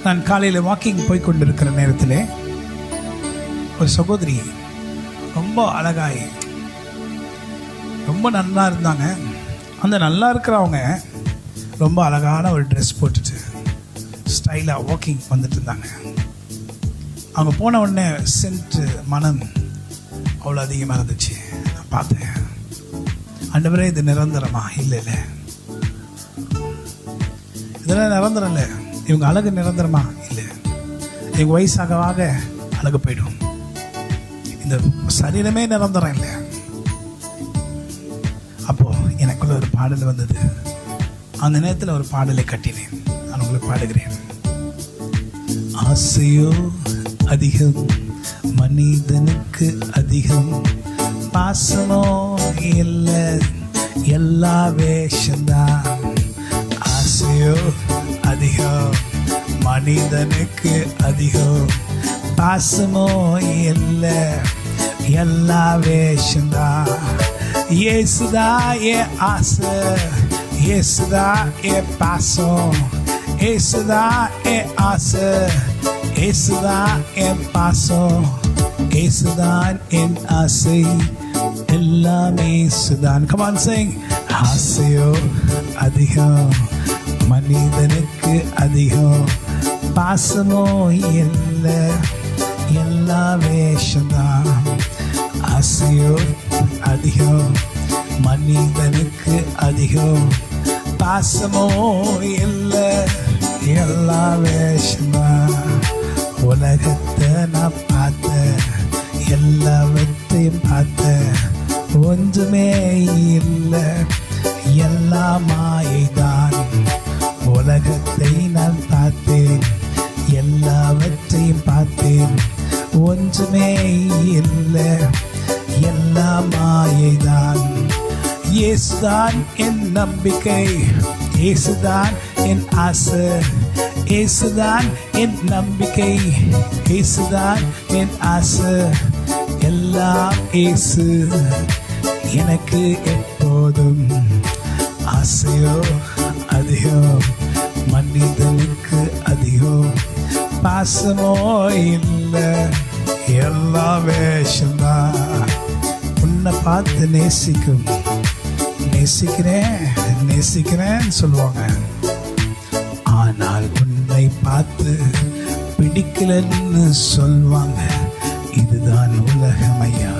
நான் காலையில் வாக்கிங் போய் கொண்டிருக்கிற நேரத்தில் ஒரு சகோதரி ரொம்ப அழகாய் ரொம்ப நல்லா இருந்தாங்க. அந்த நல்லா இருக்கிறவங்க ரொம்ப அழகான ஒரு ட்ரெஸ் போட்டுட்டு ஸ்டைலாக வாக்கிங் வந்துட்டு இருந்தாங்க. அவங்க போன உடனே சென்ட் மனம் அவ்வளோ அதிகமாக இருந்துச்சு. நான் பார்த்தேன், ஆண்டவரே இது நிரந்தரமா? இல்லை இல்லை, இதெல்லாம் நிரந்தரம் இல்லை. இவங்க அழகு நிரந்தரமா? இல்லை. இவங்க வயசாகவாக அழகு போயிடும். இந்த சரீரமே நிரந்தரம் இல்லை. அப்போ எனக்குள்ள ஒரு பாடல் வந்தது. அந்த நேரத்தில் ஒரு பாடலை கட்டினேன். நான் உங்களுக்கு பாடுகிறேன். ஆசையோ அதிகம், மனிதனுக்கு அதிகம், பாசமோ இல்லை, எல்லா வேஷந்தான். ஆசையோ அதிகம், மனிதனுக்கு அதிகம், பாசமோ இல்லை, எல்லா வேஷந்தான். இயேசுதா என் ஆசை, இயேசுதா என் பாசம், இயேசுதா என் ஆசை, இயேசுதா என் பாசம், இயேசுதான் என் ஆசை, எல்லாமே இயேசுதான். Come on, sing. ஆசையோ அதிகம், மனிதனுக்கு அதிகம், பாசமோ இல்லை, எல்லா வேஷந்தான். ஆசையோ அதிகம், மனிதனுக்கு அதிகம், பாசமோ இல்லை, எல்லா வேஷந்தான். உலகத்தை நான் பார்த்தேன், எல்லாவற்றையும் பார்த்தேன், ஒன்றுமே இல்லை, எல்லா மாயைதான். உலகத்தை நான் பார்த்தேன், எல்லாவற்றையும் பார்த்தேன், ஒன்றுமே இல்லை, எல்லா மாயைதான். இயேசுதான் என் நம்பிக்கை, இயேசுதான் என் ஆசை, இயேசுதான் என் நம்பிக்கை, இயேசுதான் என் ஆசை, எல்லாம் இயேசு எனக்கு எப்போதும். ஆசையோ அதிகம், மனிதனுக்கு அதிகம், பாசமோ இல்லை, எல்லா வேஷம்தான். உன்னை பார்த்து நேசிக்கும், நேசிக்கிறேன் நேசிக்கிறேன்னு சொல்லுவாங்க. ஆனால் உன்னை பார்த்து பிடிக்கலன்னு சொல்வாங்க. இதுதான் உலகமையா,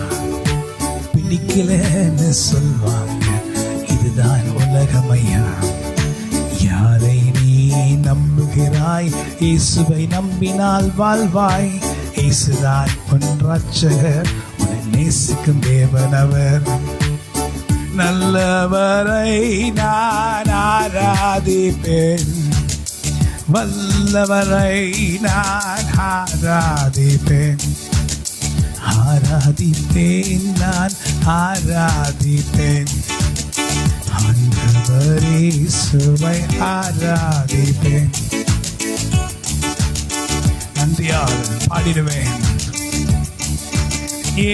பிடிக்கலன்னு சொல்வாங்க. இதுதான் உலகமையா. யாரை நீ நம்புகிறாய்? இயேசுவை நம்பினால் வாழ்வாய். இயேசுதான் உன் ரட்சகர், உன்னை நேசிக்கும் தேவனவர். நல்லவரை நான் ஆராதிப்பேன், வல்லவரை நான் ஆராதிப்பேன், ஆராதிப்பேன், நான் ஆராதிப்பேன். ஆண்டவரே இயேசுவை ஆராதிப்பேன். நன்றியால் பாடிடுவேன்.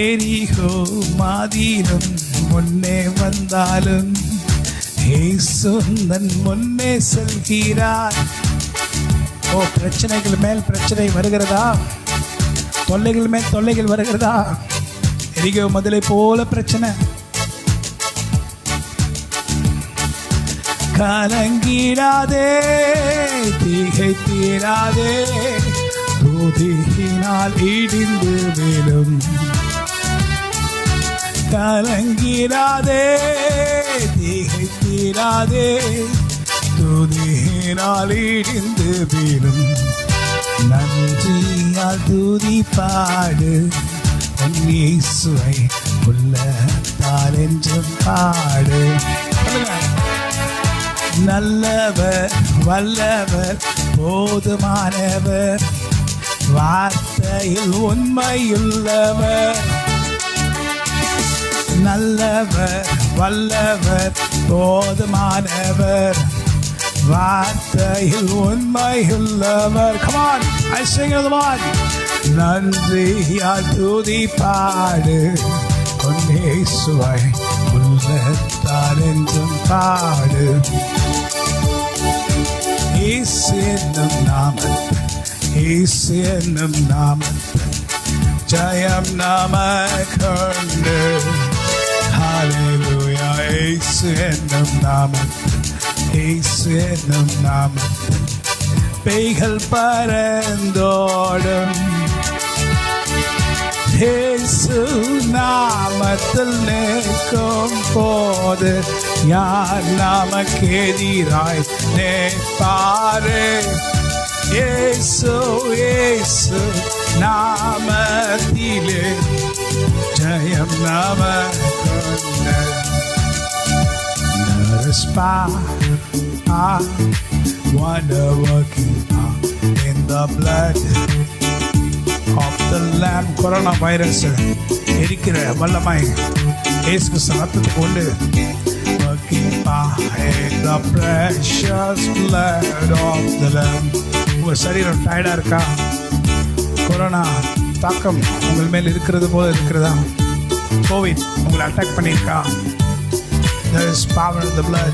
எரிகோ மாதிலும் முன்னே வந்தாலும் இயேசுந்தன் முன்னே செல்கிறார். ஓ, பிரச்சனைகள் மேல் பிரச்சனை வருகிறதா? தொல்லைகள் மேல் தொல்லைகள் வருகிறதா? எரிகோ மதிலை போல பிரச்சனை. கலங்கிடாதே, தீகை தீராதே, தூதியினால் இடிந்து விழும். கலங்கிராதே, திகைத்திராதே, துதியினால் இடிந்து வீழும், நன்றியால் துதி பாடு, உன் இயேசுவை உள்ளத்தால் என்றும் பாடு. நல்லவர், வல்லவர், போதுமானவர், வார்த்தையில் உண்மையுள்ளவர். நல்லவர், வல்லவர், போதுமானவர், வார்த்தையில் உண்மையுள்ளவர். Come on, I sing it Lord. நன்றியால் துதி பாடு, உன் இயேசுவை உள்ளத்தால் என்றும் பாடு. இயேசு என்னும் நாமத்தில், இயேசு என்னும் நாமத்தில் ஜெயம் நமக்குண்டு. ஹல்லேலூயா. இயேசு என்னும் நாமத்தில், இயேசு என்னும் நாமத்தில் பேய்கள் பறந்தோடும். இயேசு நாமத்தில் நிற்கும் போது யார் நமக்கு எதிராய் நிற்பாரு? இயேசு, இயேசு நாமத்திலே ஜெயம் நமக்குண்டு. There is power, wonder-working power in the blood of the Lamb. Corona virus இருக்கிற வல்லமை இயேசு கிறிஸ்து ரத்தத்துக்கு உண்டு. Working power in the precious blood of the Lamb. உங்க சரீரம் டயர்டா இருக்கா? கொரோனா தாக்கம் உங்கள் மேல் இருக்கிறது போல இருக்கிறதா? கோவிட் உங்களை அட்டாக் பண்ணியிருக்கா? There is power in the blood.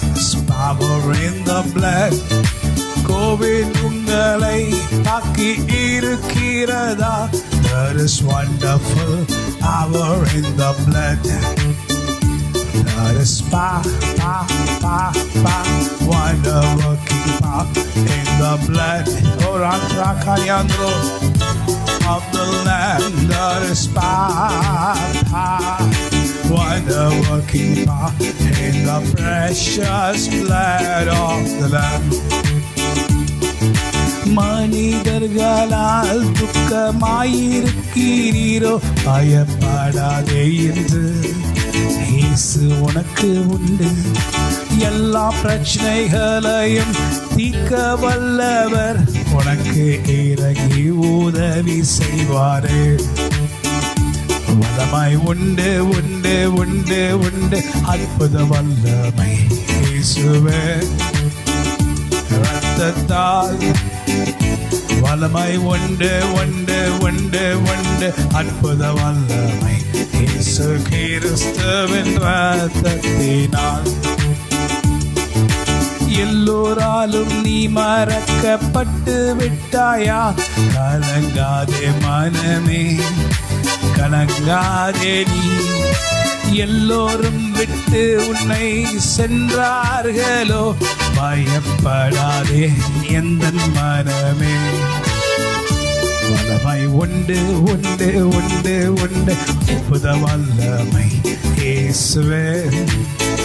There is power in the blood. Covid உங்களை தாக்கி இருக்கிறதா? There is wonderful power in the blood. There is power, wonder-working power in the blood. Oh, Rakayandro of the Lamb. There is power, wonder-working power in the precious blood of the Lamb. மனிதர்களால் துக்கமாயிருக்கிறீரோ, பயப்படாதே என்று இயேசு உனக்கு உண்டு. எல்லா பிரச்சனைகளையும் தீர்க்க வல்லவர் உனக்கு இறங்கி உதவி செய்வாரே. வல்லமை உண்டு, உண்டு, உண்டு, உண்டு, அற்புத வல்லமை இயேசுவே ரத்தத்தால். வல்லமை உண்டு, உண்டு, உண்டு, உண்டு, அற்புத வல்லமை இயேசு கிறிஸ்துவின் ரத்தத்தினால். எல்லோராலும் நீ மறக்கப்பட்டு விட்டாயா? கலங்காதே மனமே, கலங்காதே நீ. எல்லோரும் விட்டு உன்னை சென்றார்களோ, பயப்படாதே எந்தன் மனமே. வல்லமை உண்டு, உண்டு, உண்டு, உண்டு, அற்புத வல்லமை இயேசுவே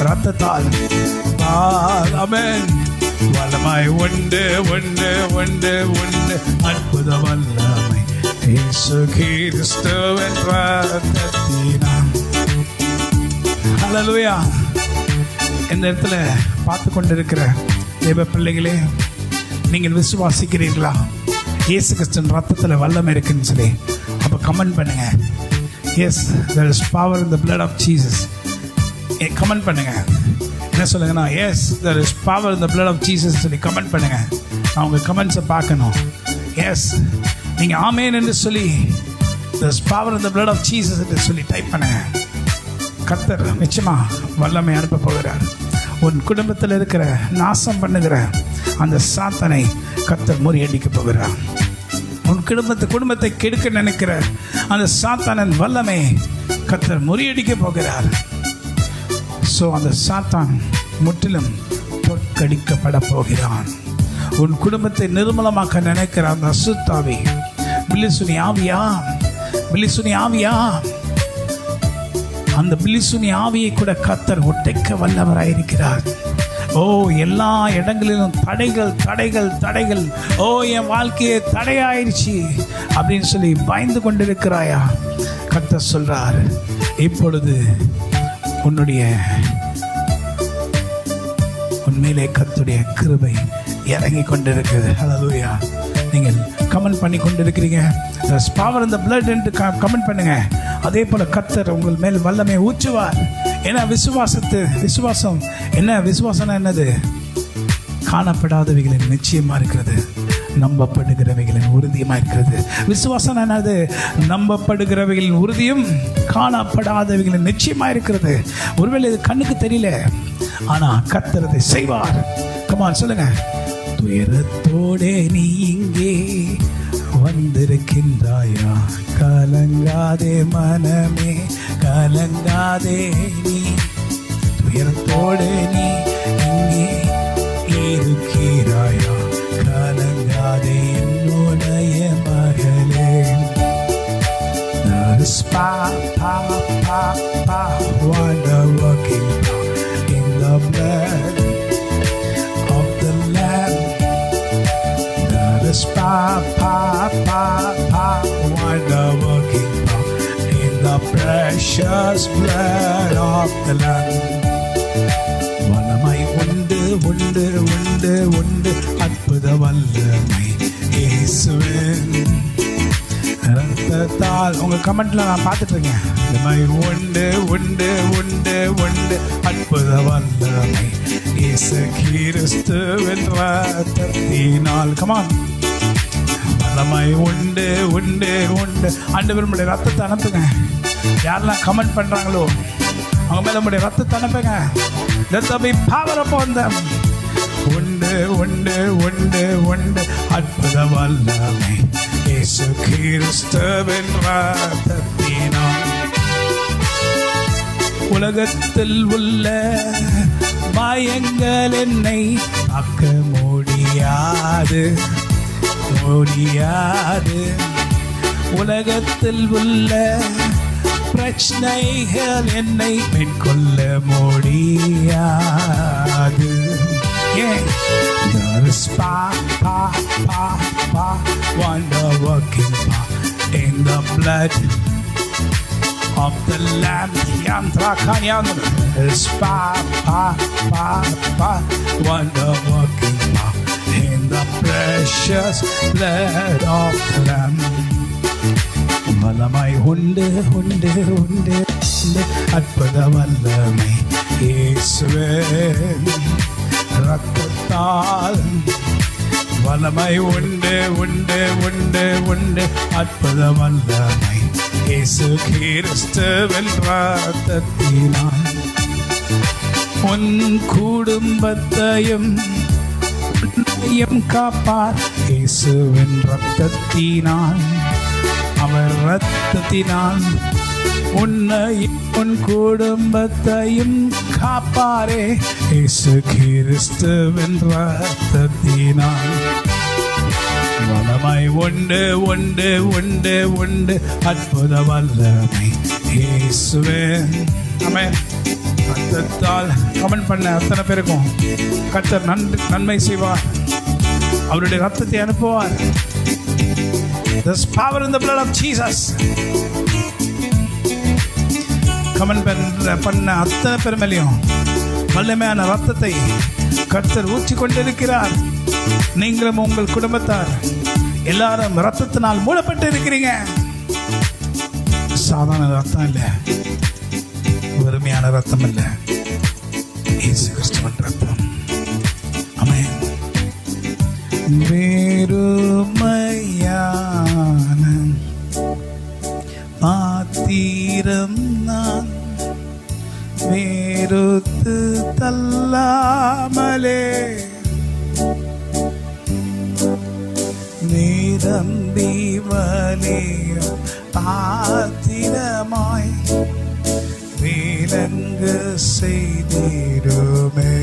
ரத்தத்தால். ஆமென். வல்லமை உண்டு, உண்டு, உண்டு, உண்டு, அற்புத வல்லமை இயேசு கிறிஸ்துவின் ரத்தத்தினால். ஹல்லேலூயா. இந்த இடத்துல பார்த்து கொண்டிருக்கிற தேவ பிள்ளைகளே, நீங்கள் விசுவாசிக்கிறீர்களா இயேசு கிறிஸ்துவின் ரத்தத்தில் வல்லமை இருக்குன்னு சொல்லி? அப்போ கமெண்ட் பண்ணுங்க. Yes, there is power in the blood of Jesus. Comment பண்ணுங்க. என்ன சொல்லுங்கன்னா, yes, there is power in the blood of Jesus சொல்லி கமெண்ட் பண்ணுங்க. நான் உங்கள் கமெண்ட்ஸை பார்க்கணும். எஸ், நீங்கள் ஆமேன் என்று சொல்லி there is power in the blood of Jesus என்று சொல்லி டைப் பண்ணுங்க. கர்த்தர் நிச்சயமா வல்லமை அனுப்ப போகிறார். உன் குடும்பத்தில் இருக்கிற நாசம் பண்ணுகிற அந்த சாத்தானை கர்த்தர் முறியடிக்க போகிறார். உன் குடும்பத்தை கெடுக்க நினைக்கிற அந்த சாத்தானின் வல்லமை கர்த்தர் முறியடிக்க போகிறார். ஸோ அந்த சாத்தான் முற்றிலும் தோற்கடிக்கப்பட போகிறான். உன் குடும்பத்தை நிர்மலமாக்க நினைக்கிற அந்த அசுத்தாவி, பில்லிசுனி ஆவியா, பில்லிசுனி ஆவியா, அந்த பில்லிசூனி ஆவியை கூட கர்த்தர் ஒட்டைக்க வல்லவராயிருக்கிறார். ஓ, எல்லா இடங்களிலும் தடைகள் தடைகள் தடைகள். ஓ, என் வாழ்க்கையே தடையாயிருச்சு அப்படின்னு சொல்லி பயந்து கொண்டிருக்கிறாயா? கர்த்தர் சொல்றார், இப்பொழுது உண்மையிலே கர்த்தருடைய கிருபை இறங்கி கொண்டிருக்கிறது. ஹல்லேலூயா. நீங்கள் கமெண்ட் பண்ணி கொண்டிருக்கிறீங்க, there's power in the blood என்று கமெண்ட் பண்ணுங்க. அதே போல கர்த்தர் உங்கள் மேல் வல்லமை ஊற்றுவார். ஏன்னா விசுவாசம் என்ன? விசுவாசம் என்னது? காணப்படாதவைகளின் நிச்சயமா இருக்கிறது, நம்பப்படுகிறவைகளின் உறுதியமா இருக்கிறது. விசுவாசம் என்னது? நம்பப்படுகிறவைகளின் உறுதியும் காணப்படாதவைகளின் நிச்சயமா இருக்கிறது. ஒருவேளை இது கண்ணுக்கு தெரியல, ஆனா கர்த்தர் அதை செய்வார். கமான் சொல்லுங்க. துயரத்தோடே நீ இங்கே வந்திருக்கின்றாயா, கலங்காதே மனமே, கலங்காதே நீ. துயரத்தோடே நீ இங்கே இருக்கிறாயா, கலங்காதே என்னுடைய மகளே. Wonder working in the blood of the Lamb. That is wonder working in the precious blood of the Lamb. வல்லமை உண்டு உண்டு உண்டு உண்டு, அற்புத வல்லமை இயேசுவின் ரத்தத்தால். உங்க கமெண்ட்ல நான் பார்த்துட்டு இருக்கேன். வல்லமை உண்டு உண்டு உண்டு உண்டு, அற்புத வல்லமை இயேசு கிறிஸ்துவின் ரத்தத்தினால். கமான். வல்லமை உண்டு உண்டு உண்டு. ஆண்டவர் உம்முடைய ரத்தத்தை அனுப்புங்க. யாரெல்லாம் கமெண்ட் பண்றாங்களோ அவங்க மேல உம்முடைய ரத்தத்தை அனுப்புங்க. Let there be power upon them. உண்டு உண்டு உண்டு உண்டு, அற்புத வல்லமை இயேசு கிறிஸ்துவின் ரத்தத்தினால். உலகத்தில் உள்ள பயங்கள் என்னை தாக்க முடியாது முடியாது. உலகத்தில் உள்ள பிரச்சனைகள் என்னை மேற்கொள்ள முடியாது. ஏன்? There is wonder working in the blood of the Lamb. There is wonder working in the precious blood of the Lamb. வல்லமை உண்டு உண்டு உண்டு, அற்புத வல்லமை இயேசுவின் ரத்தத்தால். வல்லமை உண்டு உண்டு உண்டு உண்டு, அற்புத வல்லமை இயேசு கிறிஸ்துவின் ரத்தத்தினால். உன் குடும்பத்தையும் காப்பார் இயேசுவின் ரத்தத்தினால். அவர் ரத்தத்தினால் உன்னையும் உன் குடும்பத்தையும் காப்பாரே இயேசு கிறிஸ்துவின் ரத்தத்தினால். வல்லமை உண்டு உண்டு உண்டு உண்டு, அற்புத வல்லமை இயேசுவின். ஆமென். ரத்தத்தால். கமெண்ட் பண்ண அத்தனை பேருக்கும் கர்த்தர் நன்மை செய்வார். அவருடைய ரத்தத்தை அனுப்புவார். There's power in the blood of Jesus. Comment பண்ண அத்தனை பேர் மேலேயும் வல்லமையான ரத்தத்தை கர்த்தர் ஊற்றி கொண்டிருக்கிறார். நீங்களும் உங்கள் குடும்பத்தார் எல்லாரும் ரத்தத்தினால் மூடப்பட்டு இருக்கிறீங்க. சாதாரண ரத்தம் இல்லை, வெறுமையான ரத்தம் இல்லை, இயேசு கிறிஸ்துவின் ரத்தம். ஆமென். வெறுமையான பாத்திரம் நான் வேறுத்து தள்ளாமலே நிரம்பி வலியும் பாத்திரமாய் விளங்கு செய்திடுமே.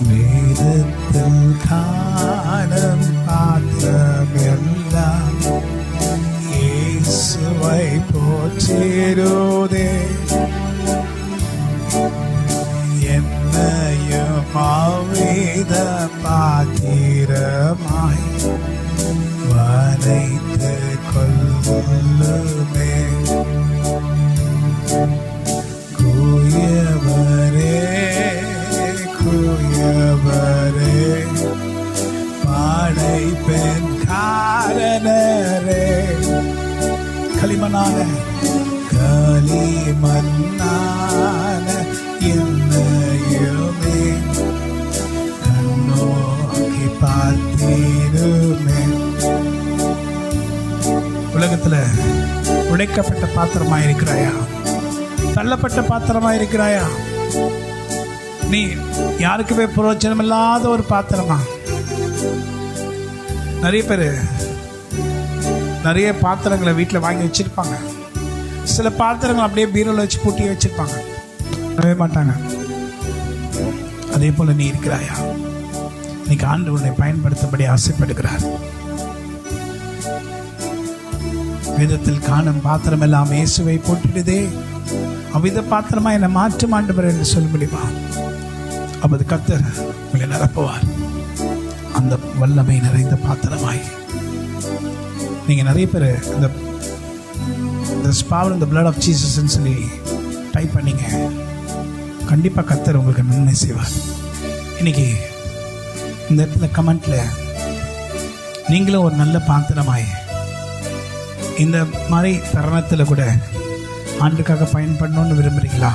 வேதத்தில் காணும் பாத்திரம் எல்லாம் இயேசுவை போற்ற தீருதே. என்னையும் அவ்வித பாத்திரமாய் வரைத்து கொள்ளுமே. குயவரே குயவரே படைப்பெண் காரணரே. களிமண்ணான களிமண்ணான என்னையுமே கண்ணோக்கி பார்த்திருமே. உலகத்துல உடைக்கப்பட்ட பாத்திரமாயிருக்கிறாயா? தள்ளப்பட்ட பாத்திரமாயிருக்கிறாயா? நீ யாருக்குமே பிரயோஜனம் இல்லாத ஒரு பாத்திரமா? நிறைய பேர் நிறைய பாத்திரங்களை வீட்டில் வாங்கி வச்சிருப்பாங்க. சில பாத்திரங்கள் அப்படியே பீரோல வச்சு பூட்டி வச்சிருப்பாங்க, மாட்டாங்க. அதே போல நீ இருக்கிறாயா? இன்னைக்கு ஆண்டவர் உன்னை பயன்படுத்தபடி ஆசைப்படுகிறார். வேதத்தில் காணும் பாத்திரம் எல்லாம் இயேசுவை போட்டிடுதே, அவ்வித பாத்திரமா என்னை மாற்றும் ஆண்டவர் என்று சொல்ல முடியுமா? அப்போது கர்த்தர் உங்களை நிரப்புவார். அந்த வல்லமை நிறைந்த பாத்திரமாய் நீங்க நிறைய பேர் இந்த power in the blood of Jesus ன்னு சொல்லி டைப் பண்ணீங்க. கண்டிப்பா கர்த்தர் உங்களுக்கு நன்மை செய்வார். இன்னைக்கு இந்த இடத்துல கமெண்ட்ல நீங்களும் ஒரு நல்ல பாத்திரமாய் இந்த மாதிரி தருணத்தில் கூட ஆண்டுக்காக பயன்படணும்னு விரும்புறீங்களா?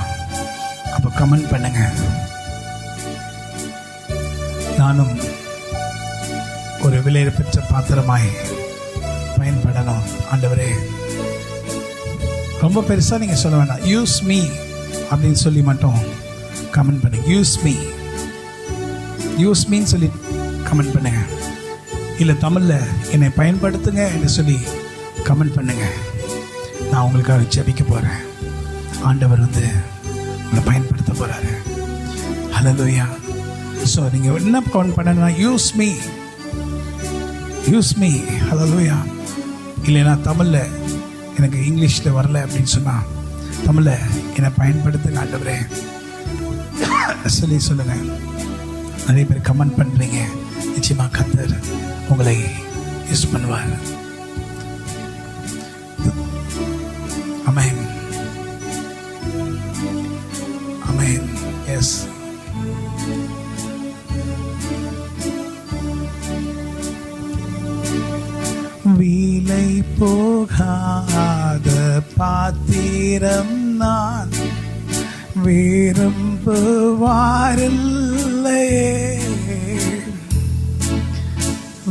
அப்போ கமெண்ட் பண்ணுங்க. நானும் ஒரு விலையில பெற்ற பாத்திரமாய் பயன்படணும் ஆண்டவரே. ரொம்ப பெருசாக நீங்கள் சொல்ல வேண்டாம். யூஸ் மீ அப்படின்னு சொல்லி மட்டும் கமெண்ட் பண்ணுங்க. யூஸ் மீன்னு சொல்லி கமெண்ட் பண்ணுங்க. இல்லை தமிழில் என்னை பயன்படுத்துங்க என்று சொல்லி கமெண்ட் பண்ணுங்க. நான் உங்களுக்காக ஜெபிக்க போகிறேன். ஆண்டவர் உங்களை பயன்படுத்த போகிறாரு. ஹல்லேலூயா. ஸோ நீங்கள் என்ன கமெண்ட் பண்ணணும்னா யூஸ் மீ. ஹல்லேலூயா. இல்லைன்னா தமிழில் எனக்கு இங்கிலீஷில் வரல அப்படின்னு சொன்னால் தமிழில் என்னை பயன்படுத்துங்க ஆண்டவரே சொல்லி சொல்லுங்கள். நிறைய பேர் கமெண்ட் பண்ணுறீங்க. நிச்சயமாக கர்த்தர் உங்களை யூஸ் பண்ணுவார். ஆமென். ஆமென். எஸ். விலை போகாத பாத்திரம் நான் விரும்புவாரில்லையே.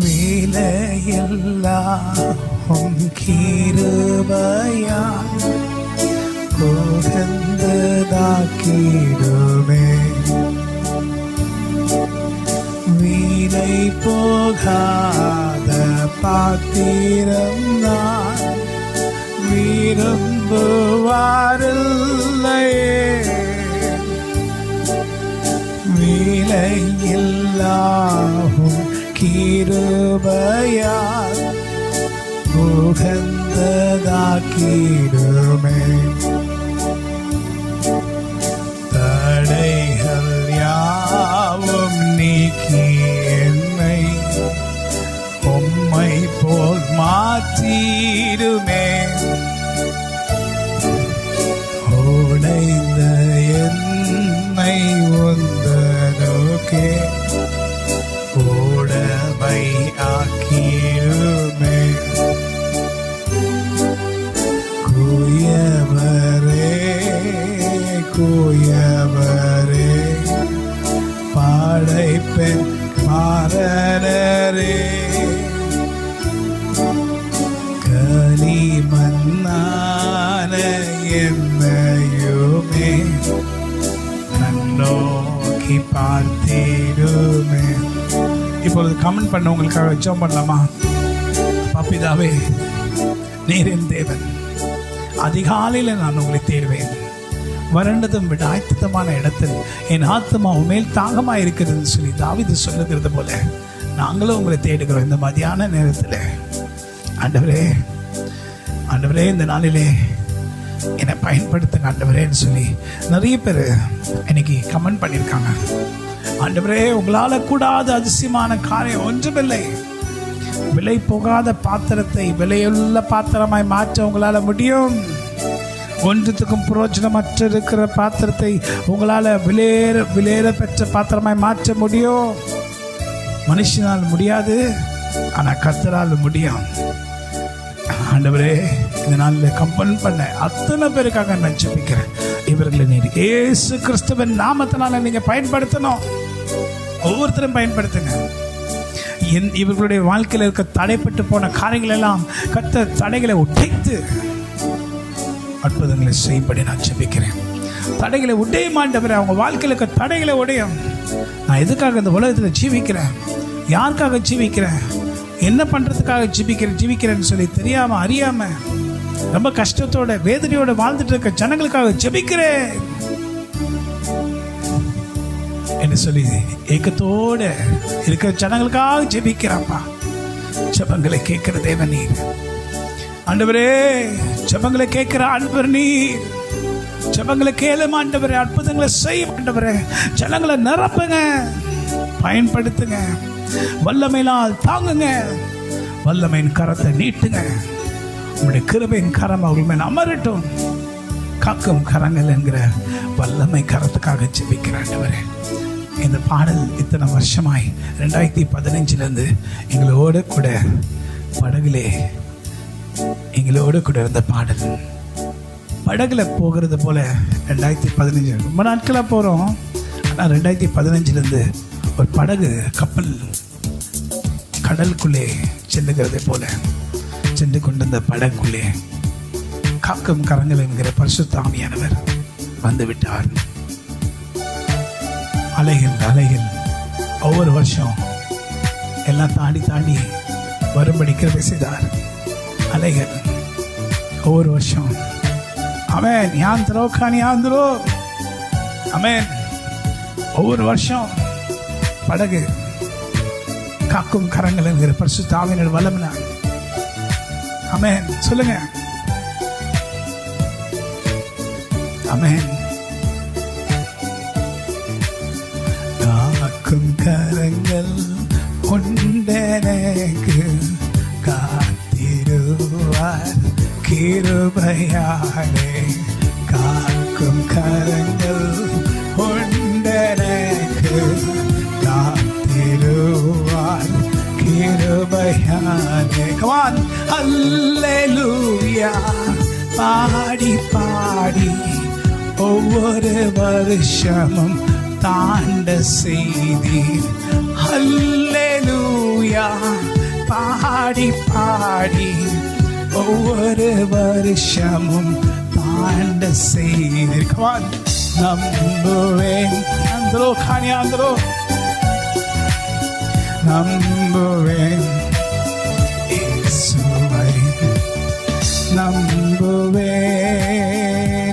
விலையெல்லாம் கிருபையால் உகந்ததாக்கிடுமே. விலை போகாத பாத்திரம் நான் விரும்புவாரில்லையே. விலையில்லாகும் கிருபையால் உகந்ததாக்கிடுமே. தடைகள் யாவும் நீக்கி என்னை உம்மை போல் மாற்றிடுமே. உடைந்த என்னை உந்தனுக்கே உடமை ஆக்கிடுமே. குயவரே படைப்பெண் காரணரே. களிமண்ணான என்னையுமே கண்ணோக்கி பார்த்திடுமே. இப்பொழுது கமெண்ட் பண்ண உங்களுக்காக ஜெபம் பண்ணலாமா? பாப்பிதாவே, நீர் என் தேவன். அதிகாலையில் நான் உங்களை தேடுவேன். வறண்டதும் விட ஆயத்தமான இடத்தில் என் ஆத்மா உண்மையில் தாகமாக இருக்கிறதுன்னு சொல்லி தாவீது சொல்லுகிறது போல நாங்களும் உங்களை தேடுகிறோம். இந்த மதியான நேரத்தில் ஆண்டவரே, இந்த நாளிலே என்னை பயன்படுத்துங்க ஆண்டவரேன்னு சொல்லி நிறைய பேர் இன்னைக்கு கமெண்ட் பண்ணியிருக்காங்க. ஆண்டவரே, உங்களால் கூடாத அதிசயமான காரியம் ஒன்றுமில்லை. விலை போகாத பாத்திரத்தை விலையுள்ள பாத்திரமாய் மாற்ற உங்களால் முடியும். ஒன்றுத்துக்கும் புரோஜனமற்ற இருக்கிற பாத்திரத்தை உங்களால் விலையேற பெற்ற பாத்திரமாய் மாற்ற முடியும். மனுஷனால் முடியாது, ஆனால் கர்த்தரால் முடியும். ஆண்டவரே, இந்த நாளில் கம்பல் பண்ண அத்தனை பேருக்காக நான் ஜெபிக்கிறேன். இவர்களை நீர் இயேசு கிறிஸ்துவின் நாமத்தினால நீங்க பயன்படுத்தணும். ஒவ்வொருத்தரும் பயன்படுத்துங்க. இவர்களுடைய வாழ்க்கையில் இருக்க தடைப்பட்டு போன காரியங்கள் எல்லாம் கர்த்தர் தடைகளை உடைத்து அற்புதங்களை செய்யும்படி நான் ஜெபிக்கிறேன். தடைகளை உடையும் ஆண்டவரே, அவங்க வாழ்க்கையில் இருக்க தடைகளை உடையும். நான் எதுக்காக இந்த உலகத்தில் ஜீவிக்கிறேன், யாருக்காக ஜீவிக்கிறேன், என்ன பண்றதுக்காக ஜீவிக்கிறேன்னு சொல்லி தெரியாம அறியாம ரொம்ப கஷ்டத்தோட வேதனையோட வாழ்ந்துட்டு இருக்க ஜனங்களுக்காக ஜெபிக்கிறேன் என்று சொல்லி ஏக்கத்தோட இருக்கிற ஜனங்களுக்காக ஜெபிக்கிறாப்பா. ஜெபங்களை கேட்கிற தேவன் நீர் ஆண்டவரே, ஜெபங்களை கேட்கிற ஆண்டவர் நீர். ஜெபங்களை கேளும் ஆண்டவரே, அற்புதங்களை செய்யும் ஆண்டவரே. ஜனங்களை நிரப்புங்க, பயன்படுத்துங்க, வல்லமையினால் தாங்குங்க, வல்லமையின் கரத்தை நீட்டுங்க. உங்களுடைய கிருபையின் கரம் அவர்கள் மேல் அமரட்டும். காக்கும் கரங்கள் என்கிற வல்லமை கரத்துக்காக ஜெபிக்கிற ஆண்டவரே, இந்த பாடல் இத்தனை வருஷமாய் 2015 எங்களோட கூட படகுலே எங்களோட கூட இருந்த பாடல். படகுல போகிறது போல 2015 ரொம்ப நாட்களாக போகிறோம். ஆனால் 2015 ஒரு படகு கப்பல் கடலுக்குள்ளே செல்லுகிறதை போல சென்று கொண்டிருந்த படகுக்குள்ளே காக்கும் கரங்கள் என்கிற பரிசுத்த ஆவியானவர் வந்து விட்டார். அலைகள் ஒவ்வொரு வருஷம் எல்லாம் தாண்டி வரும்படி கிருபை செய்தார். அலைகள் ஒவ்வொரு வருஷம் ஆமென் யாந்திரோ காணி யாந்திரோ ஆமென். ஒவ்வொரு வருஷம் படகு காக்கும் கரங்கள் என்கிற பரிசுத்த ஆவியானவர் வல்லமையினார். ஆமென் சொல்லுங்க. ஆமென். காக்கும் கரங்கள் கொண்டனக்கு காத்திருவார் கிருபையாலே. காக்கும் கரங்கள் கொண்டனக்கு காத்திருவார் கிருபையாலே. Come on, Hallelujah. பாடி பாடி ஒவ்வொரு வருஷமும் தாண்ட செய்தீர். ஹல்லேலூயா. பாடி பாடி ஒவ்வொரு வருஷமும் தாண்ட செய்தீர். Come on, நம்புவேன் அந்தரோ காணி அந்தரோ நம்புவேன் இயேசுவை நம்புவேன்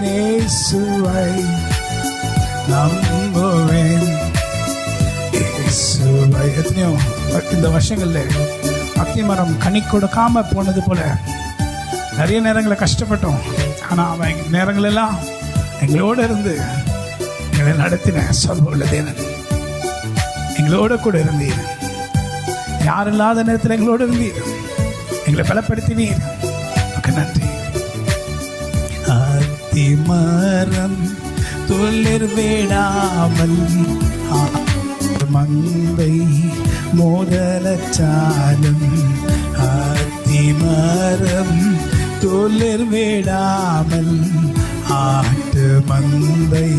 இயேசுவை நம்புவேன் இயேசுவை. எத்தனையோ இந்த வருஷங்கள்ல அத்திமரம் கனி கொடுக்காம போனது போல நிறைய நேரங்களை கஷ்டப்பட்டோம். ஆனால் அவன் நேரங்கள் எல்லாம் எங்களோட இருந்து எங்களை நடத்தின சொல்ல தேவன். எங்களோட கூட இருந்தீர். யார் இல்லாத நேரத்தில் எங்களோட இருந்தீர். எங்களை பலப்படுத்தினீர். நன்றி. அத்திமரம் துளிர் விடாமல் மந்தை மோதலச்சாலும் அத்திமரம் துளிர் விடாமல் ஆட்டு மந்தை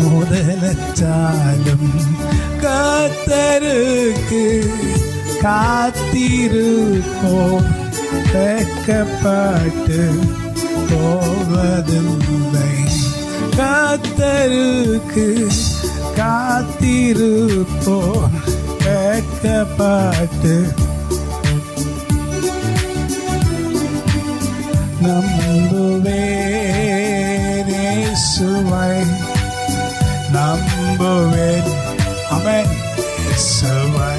மோதலச்சாலும் கர்த்தருக்கு காத்திருப்போம் வெட்கப்பட்டு போவதில்லை. கர்த்தருக்கு காத்திருப்போம் வெட்கப்பட்டு நம்புவேன் இயேசுவை நம்புவேன். ஆமென். இயேசுவை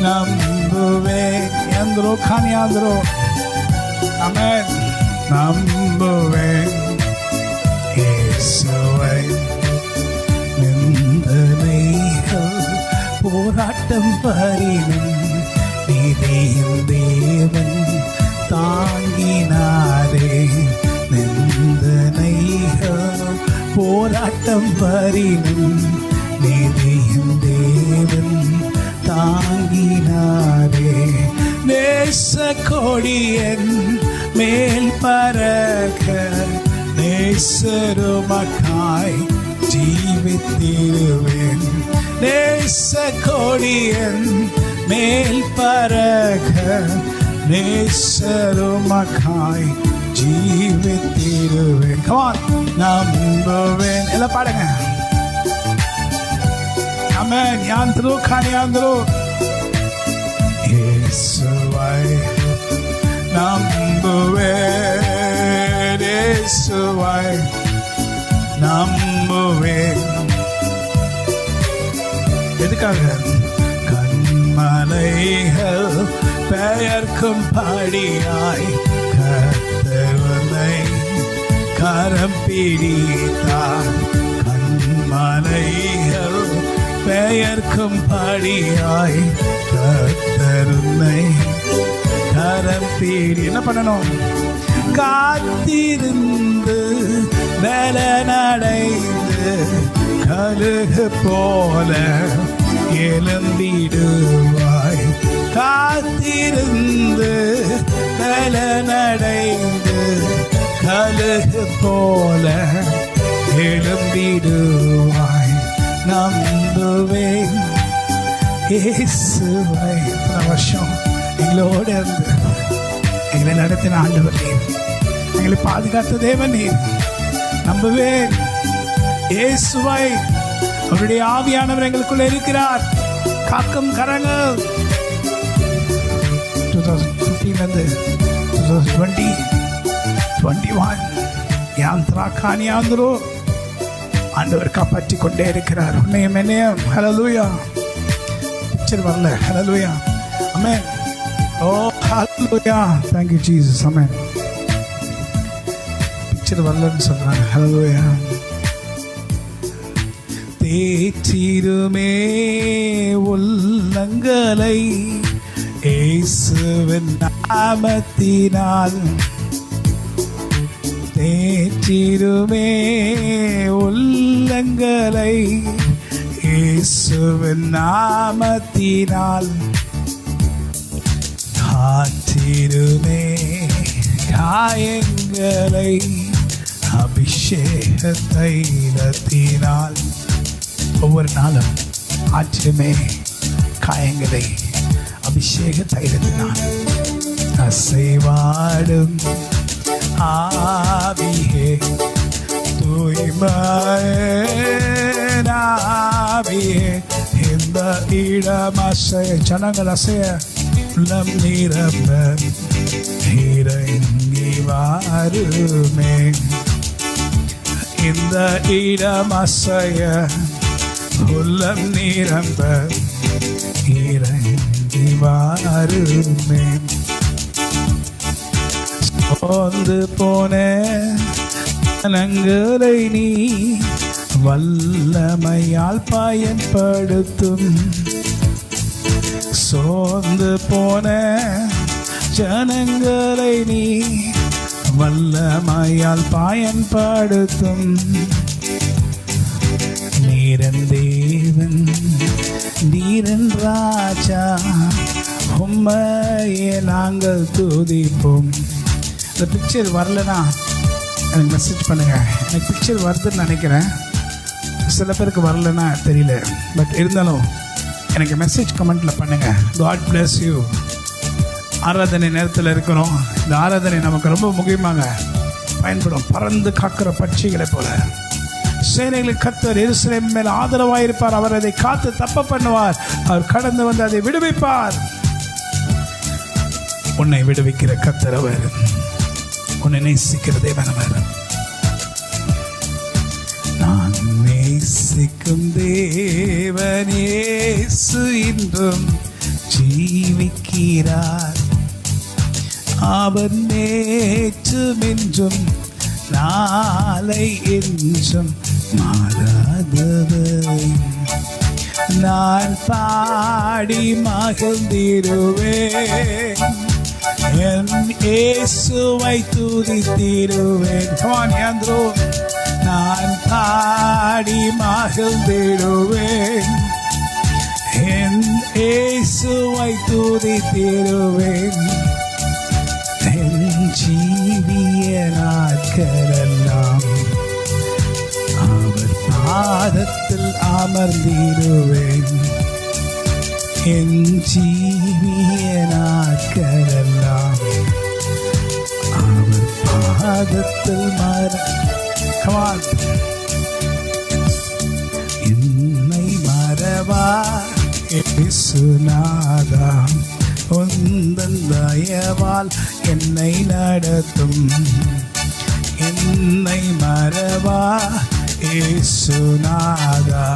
நம்புவேன். யாந்திரோ காணி யாந்திரோ. ஆமென். நம்புவேன் இயேசுவை. நிந்தனைகள் போராட்டம் பரினும் நீதியின் தேவன் தாங்கினாரே. நிந்தனைகள் போராட்டம் பரினும் நீதியின் தேவன் தாங்கினாரே. நேச கொடியன் மேல் பறக்க நேசருமக்காய் ஜீவித்திடுவேன். நேச கொடியன் மேல் பறக்க நேசருமக்காய் ஜீவித்திடுவேன். நம்புவேன். எல்லாம் பாடுங்க. ஆமென். யாந்திரோ காணியாந்திரோ இயேசுவை நம்புவேன். இயேசுவை நம்புவேன். எதுக்காக? கண்மலைகள் பெயர்க்கும் படியாய் கர்த்தரை கரம் பிடித்தார். கண்மலைகள் பெயர்க்கும் படியாய் கர்த்தரை கரம் பிடி. என்ன பண்ணணும்? காத்திருந்து பலனடைந்து கழுகு போல எழும்பிடுவாய். காத்திருந்து பலனடைந்து கழுகு போல எழும்பிடுவாய். நம்புவேன் இயேசுவை. பல வருஷம் எங்களோட இருந்து எங்களை நடத்தின ஆண்டவர் நீர், எங்களை பாதுகாத்த தேவன் நீர். நம்புவேன் இயேசுவை. அவருடைய ஆவியானவர் எங்களுக்குள்ள இருக்கிறார். காக்கும் கரங்கள் 2015 2020 21 யாந்திரா காணியாந்திரோ ஆண்டவர் காப்பாற்றி கொண்டே இருக்கிறார். உன்னையும் என்னையும். ஹல்லேலூயா. பிக்சர் வரல. ஹல்லேலூயா. ஆமென். ஓ ஹல்லேலூயா. Thank you Jesus. Amen. Picture வரலன்னு சொல்றாங்க. ஹல்லேலூயா. தேற்றிடுமே உள்ளங்களை இயேசுவின் நாமத்தினால். தேற்றிடுமே உள்ளங்களை இயேசுவின் நாமத்தினால். காத்திடுமே காயங்களை அபிஷேக தைலத்தினால். ஒவ்வொரு நாளும் ஆற்றிடுமே காயங்களை அபிஷேக தைலத்தினால். அசைவாடும் ஆவியே தூய்மையாவியே இந்த இடம் அசைய. ஜனங்கள் அசைய உள்ளம் நிரம்ப இறங்கி வாருமே. இந்த இடம் அசைய உள்ளம் நிரம்ப இறங்கி வாருமே. சோர்ந்து போன ஜனங்களை நீ வல்லமையால் பயன்படுத்தும். சோர்ந்து போன ஜனங்களை நீ வல்லமையால் பயன்படுத்தும். நீரன் தேவன் நீரன் ராஜா உம்மையே நாங்கள் துதிப்போம். இந்த பிக்சர் வரலனா எனக்கு மெசேஜ் பண்ணுங்க. எனக்கு பிக்சர் வருதுன்னு நினைக்கிறேன். சில பேருக்கு வரலன்னா தெரியல. பட் இருந்தாலும் எனக்கு மெசேஜ் கமெண்ட்டில் பண்ணுங்க. God bless you. ஆராதனை நேரத்தில் இருக்கிறோம். இந்த ஆராதனை நமக்கு ரொம்ப முக்கியமாக பயன்படும். பறந்து காக்கிற பட்சிகளை போல சேனைகளுக்கு கர்த்தர் எருசலேம் மேல் ஆதரவாக இருப்பார். அவர் அதை காத்து தப்ப பண்ணுவார். அவர் கடந்து வந்து அதை விடுவிப்பார். உன்னை விடுவிக்கிற கர்த்தர் அவர். உன்னை நேசிக்கிற தேவன் அவர். நான் நேசிக்கும் தேவன் இயேசு இன்றும் ஜீவிக்கிறார். அவர் நேற்றும் இன்றும் நாளை என்றும் மாறாதவர். நான் பாடி மகிழ்ந்திடுவேன், என் இயேசுவை துதித்திடுவேன். நான் பாடி மகிழ்ந்திடுவேன், என் இயேசுவை துதித்திடுவேன். என் ஜீவிய நாட்களெல்லாம் அவர் பாதத்தில் அமர்ந்திடுவேன். என் ஜீவிய நாட்களெல்லாம் அவர் பாதத்தில் என்னை மறவா இயேசுநாதா, உந்தன் தயவால் என்னை நடத்தும். என்னை மறவா இயேசுநாதா,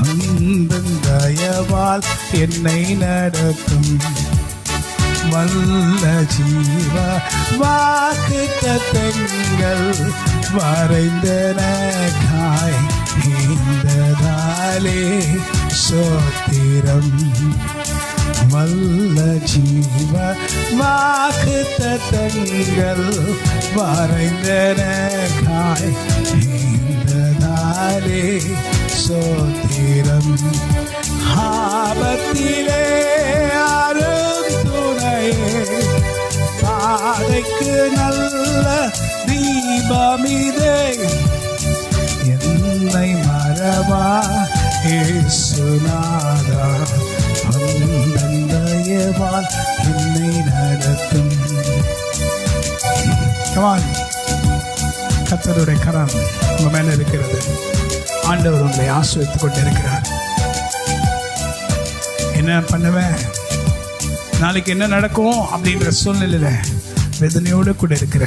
உந்தன் தயவால் என்னை நடத்தும். வல்ல ஜீவ வாக்குத்தத்தங்கள் வரைந்தனக்காய் இந்ததாலே சோத்திரம். வல்ல ஜீவ வாக்குத்தத்தங்கள் வரைந்தனக்காய் இந்ததாலே சோத்திரம். ஆபத்திலே பாதைக்கு நல்ல தீபமிதே. என்னை மறவா இயேசுநாதா, உந்தன் தயவால் என்னை நடத்தும். கர்த்தருடைய கரம் உங்க மேல இருக்கிறது. ஆண்டவர் உங்களை ஆசீர்வதித்துக் கொண்டிருக்கிறார். என்ன பண்ணுவேன், நாளைக்கு என்ன நடக்கும் அப்படின்ற சூழ்நிலையில வேதனையோடு கூட இருக்கிற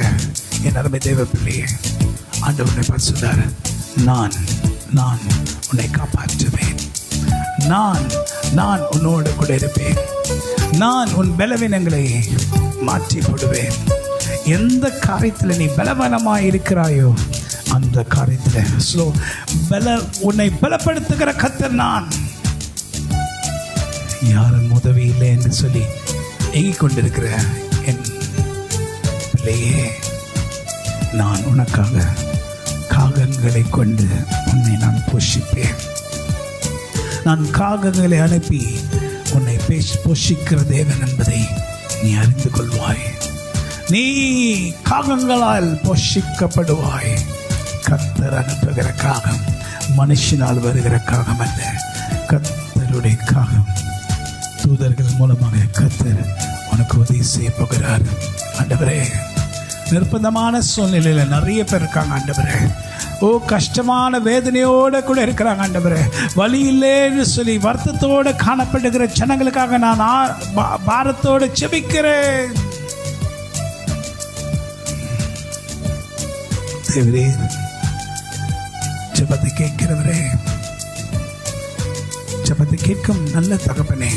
என் அருமை தேவ பிள்ளையே, ஆண்டவரை பார்த்து சொல்றார், நான் உன்னை காப்பாற்றுவேன். நான் உன்னோடு கூட இருப்பேன். நான் உன் பலவீனங்களை மாற்றி போடுவேன். எந்த காரியத்தில் நீ பலவீனமாய் இருக்கிறாயோ அந்த காரியத்தில் உன்னை பலப்படுத்துகிற கர்த்தர் நான். யாரும் உதவி இல்லை என்று சொல்லி ஏங்கிக் கொண்டிருக்கிற என் பிள்ளையே, நான் உனக்காக காகங்களை கொண்டு உன்னை நான் போஷிப்பேன். நான் காகங்களை அனுப்பி உன்னை போஷிக்கிற தேவன் என்பதை நீ அறிந்து கொள்வாய். நீ காகங்களால் போஷிக்கப்படுவாய். கர்த்தர் அனுப்புகிற காகம் மனுஷனால் வருகிற காகம் அல்ல. கர்த்தருடைய காகம் தூதர்கள் மூலமாக கர்த்தர் உனக்கு உதவி செய்ய போகிறார். ஆண்டவரே, நிர்பந்தமான சூழ்நிலையில நிறைய பேர் இருக்காங்க ஆண்டவரே. கஷ்டமான வேதனையோட கூட இருக்கிறாங்க ஆண்டவரே. வலி இல்லைன்னு சொல்லி வருத்தத்தோடு காணப்படுகிற ஜனங்களுக்காக நான் பாரத்தோடு ஜெபிக்கிறேன். தேவரே, ஜெபத்தை கேட்கிறவரே, ஜெபத்தை கேட்கும் நல்ல தகப்பனே,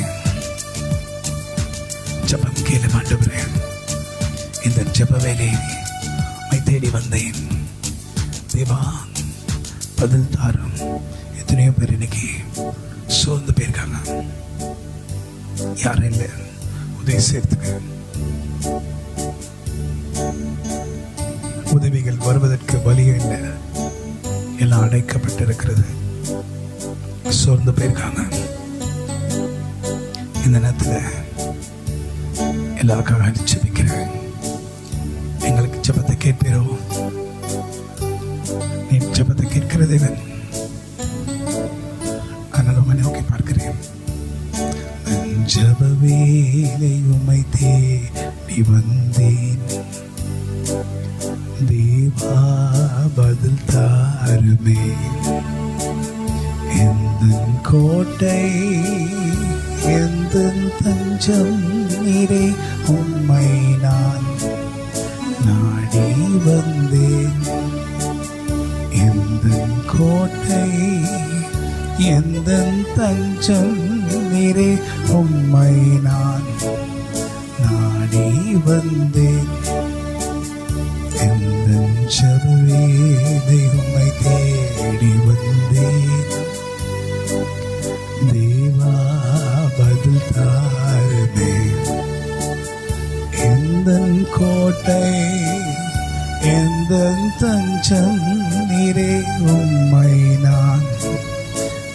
ஜெபம் கேளு ஆண்டவரே. இந்த ஜெப வேலையை தேடி வந்தேன் தேவா, பதில் தாரும். எத்தனையோ பேர் இன்னைக்கு சோர்ந்து போயிருக்காங்க. யாரும் இல்லை உதவி செய்யறதுக்கு. உதவிகள் வருவதற்கு வழியே இல்லை. எல்லாம் அடைக்கப்பட்டிருக்கிறது. சோர்ந்து போயிருக்காங்க. இந்த நேரத்தில் எல்லாருக்காக ஜெபிக்கிறேன். எங்களுக்கு ஜெபத்தை கேட்பீரோ? நீ ஜெபத்தை கேட்கிற தேவன். அதனால உம்மை நோக்கி பார்க்கிறேன். ஜெப வேளை உம்மை தேடி வந்தேன் தேவா, பதில் தாருமே. எந்தன் கோட்டை எந்தன் தஞ்சம் நீரே, உம்மை நான் நாடி வந்தேன். எந்தன் கோட்டை எந்தன் தஞ்சம் நீரே, உம்மை நான் நாடி நாடி வந்தேன். எந்தன் ஜெபவேளை உம்மை தேடி வந்தேன். தேவா பதில் தாருமே. எந்தன் கோட்டை எந்தன் தஞ்சம் நீரே, உம்மை நான்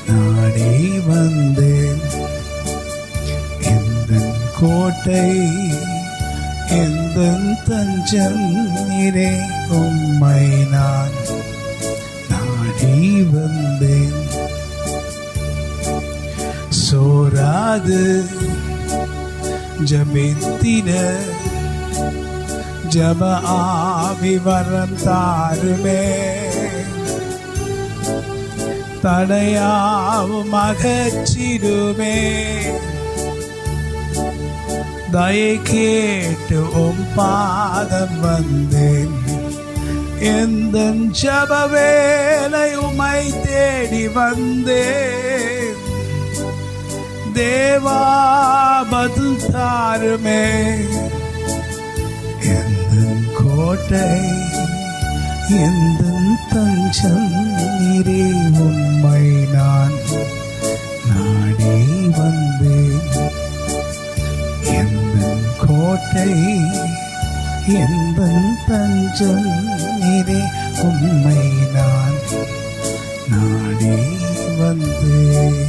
நாடி வந்தேன். எந்தன் கோட்டை எந்தன் தஞ்சம் நீரே, உம்மை நான் நாடி வந்தேன். சோராது ஜபித்திட ஜப ஆவி வரம் தாருமே. தடையாவும் அகற்றிடுமே. தயை கேட்டு உம் பாதம் வந்தேன். எந்தன் ஜப வேளை உம்மை தேடி வந்தேன். தேவா பதில் தாருமே. எந்தன் கோட்டை எந்தன் தஞ்சம் நீரே, உம்மை நான் நாடி வந்தேன். எந்தன் கோட்டை எந்தன் தஞ்சம் நீரே, உம்மை நான் நாடி வந்தேன்.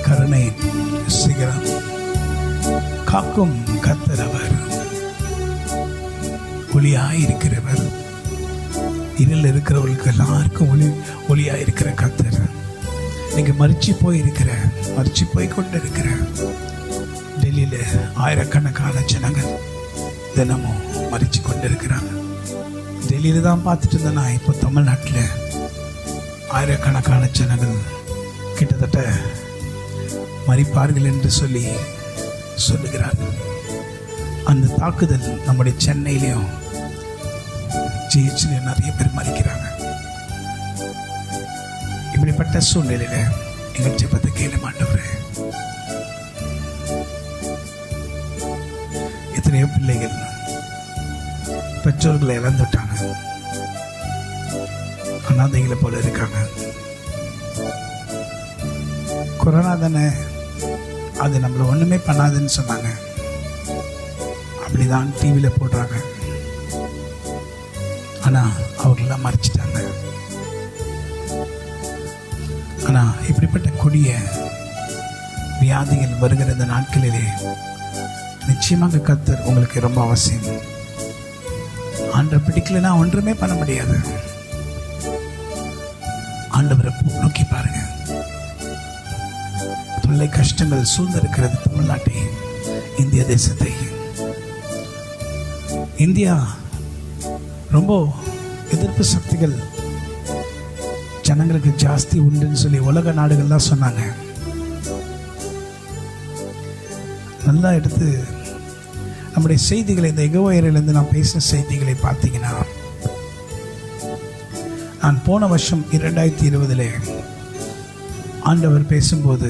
கருணை சிகரம் காக்கும் கர்த்தர், ஒளியாயிருக்கிறவர், இருள் இருக்கிறவர்களுக்கு எல்லாருக்கும் ஒளியாயிருக்கிற கர்த்தர். நீங்க மறிச்சு போய் கொண்டு இருக்கிற டெல்லியில ஆயிரக்கணக்கான ஜனங்கள் தினமும் மறிச்சு கொண்டு இருக்கிறாங்க. டெல்லியில தான் பார்த்துட்டு இருந்தேன்னா, இப்போ தமிழ்நாட்டில் ஆயிரக்கணக்கான ஜனங்கள் கிட்டத்தட்ட மறிப்பார்கள் என்று சொல்லுகிறார்கள். அந்த தாக்குதல் நம்முடைய சென்னையிலையும் ஜிஹெச்லையும் நிறைய பேர் மறிக்கிறாங்க. இப்படிப்பட்ட சூழ்நிலையில எங்கள் ஜெபத்தை கேள மாட்டவரே. எத்தனையோ பிள்ளைகள் பெற்றோர்களை இழந்துட்டாங்க, அனாதைகளை போல இருக்காங்க. கொரோனா தானே, அது நம்மளை ஒண்ணுமே பண்ணாதுன்னு சொன்னாங்க. அப்படிதான் டிவியில போடுறாங்க. ஆனா அவர்களெல்லாம் மறைச்சிட்டாங்க. ஆனா இப்படிப்பட்ட கொடிய வியாதிகள் வருகிற இந்த நாட்களிலே நிச்சயமாக கர்த்தர் உங்களுக்கு ரொம்ப அவசியம். ஆண்டவர் பிடிக்கலன்னா ஒன்றுமே பண்ண முடியாது. ஆண்டவரை நோக்கி பாருங்க. தொல்லை கஷ்டங்கள் சூழ்ந்திருக்கிறது தமிழ்நாட்டை, இந்திய தேசத்தை. இந்தியா ரொம்ப எதிர்ப்பு சக்திகள் ஜனங்களுக்கு ஜாஸ்தி உண்டுன்னு சொல்லி உலக நாடுகள் தான் சொன்னாங்க. நல்லா எடுத்து நம்முடைய செய்திகளை, இந்த எகோயரிலிருந்து நான் பேசின செய்திகளை பார்த்தீங்கன்னா, நான் போன வருஷம் 2020 ஆண்டவர் பேசும்போது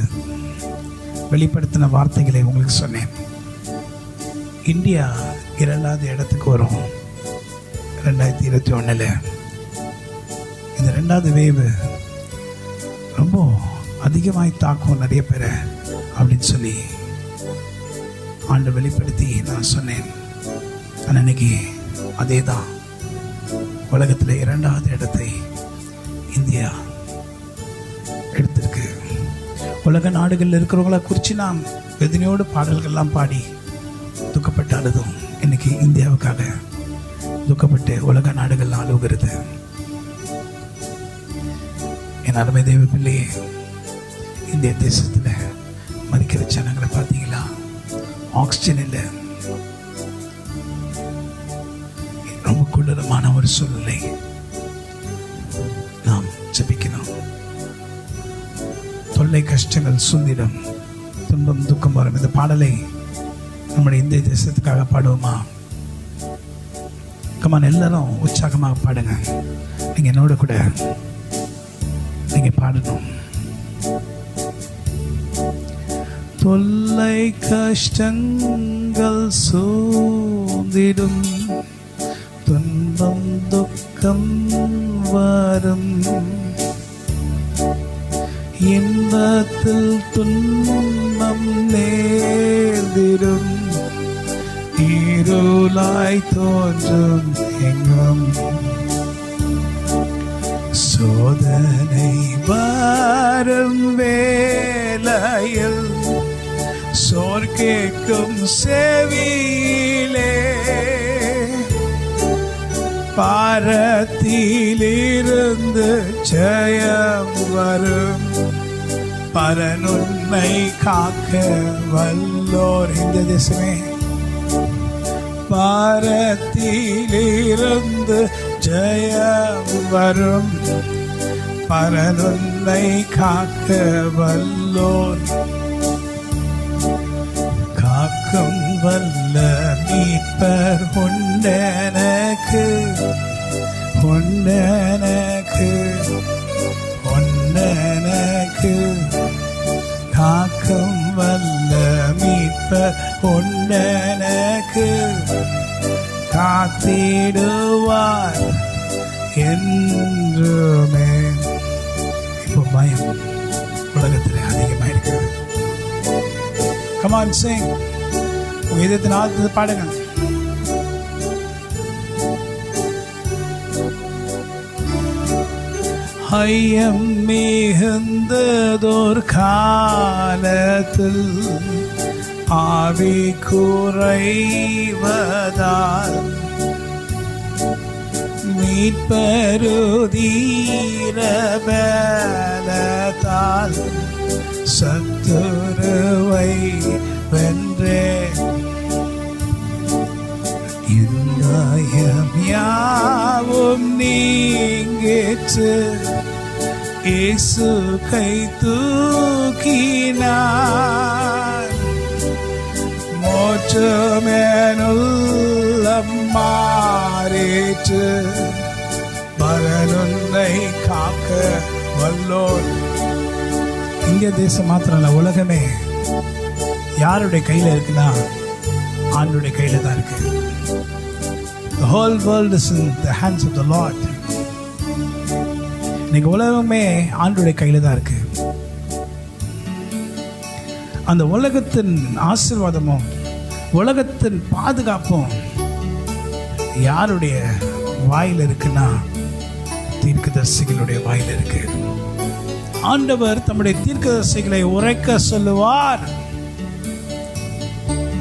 வெளிப்படுத்தின வார்த்தைகளை உங்களுக்கு சொன்னேன். இந்தியா 2வது இடத்துக்கு வரும் 2021. இந்த 2வது வேவு ரொம்ப அதிகமாய் தாக்கும் நிறைய பேரை அப்படின்னு சொல்லி ஆண்டு வெளிப்படுத்தி நான் சொன்னேன். ஆனால் இன்னைக்கு அதே தான், உலகத்தில் 2வது இடத்தை இந்தியா எடுத்திருக்கு. உலக நாடுகளில் இருக்கிறவங்கள குறித்து நாம் வேதனையோடு பாடல்கள்லாம் பாடி துக்கப்பட்டாலும் இன்னைக்கு இந்தியாவுக்காக துக்கப்பட்டு உலக நாடுகள் ஆளுகிறது. என் அருமை தெய்வ பிள்ளையே, இந்திய தேசத்தில் மறிக்கிற ஜனங்களை பார்த்தீங்களா? ஆக்சிஜன் இல்லை, ரொம்ப கொடூரமான ஒரு சூழ்நிலை. நாம் ஜெபிக்கணும். தொல்லை கஷ்டங்கள் சூழ்ந்திடும், துன்பம் துக்கம் வரும். இந்த பாடலை நம்முடைய இந்திய தேசத்துக்காக பாடுவோமா? கமான், எல்லாரும் உற்சாகமாக பாடுங்க. நீங்க என்னோட கூட நீங்க பாடணும். தொல்லை கஷ்டங்கள் துன்பங்கள் சூழ்ந்திடும், துன்பம் துக்கம் வரும், இன்பத்தில் துன்பம் நேர்ந்திடும், இருளாய் தோன்றும் எங்கும். சோதனை வரும் வேளையில் சோர் கேட்கும் செவியிலே, பாரத்திலிருந்து ஜெயம் வரும், பரனுண்மை காக்க வல்லோர். இந்த தேசமே பாரத்திலிருந்து ஜெயம் வரும், பரனுண்மை காக்க வல்லோர். காக்கும் வல்ல மீட்பர் உண்டெனக்கு, உண்டெனக்கு, உண்டெனக்கு. காக்கும் வல்ல மீட்பர் உண்டெனக்கு, காத்திடுவார் என்றுமே. இப்போ பயம் உலகத்தில் அதிகமாக இருக்கு. Come on, sing. வேதத்தின் ஆழ்த்து பாடுங்க. ஐயம் மிகுந்ததோர் காலத்தில் ஆவி குறைவதால், மீட்பருதீர பலத்தால் சத்துருவை வென்றே. இந்தயம் யாவும் நீங்கிற்று, இயேசு கை தூக்கினார். மோட்சமெனுள்ளம் மாறிற்று, பரனுன்னை காக்க வல்லோர். இந்திய தேசம் மாத்திரம் இல்ல, உலகமே யாருடைய கையில இருக்குன்னா ஆண்டவருடைய கையில தான் இருக்கு. The whole world is in the hands of the Lord. இன்னைக்கு உலகமே ஆண்டவருடைய கையில தான் இருக்கு. அந்த உலகத்தின் ஆசீர்வாதமும் உலகத்தின் பாதுகாப்பும் யாருடைய வாயில் இருக்குன்னா தீர்க்கதரிசிகளுடைய வாயில் இருக்கு. ஆண்டவர் தம்முடைய தீர்க்கதரிசிகளை உரைக்க சொல்லுவார்.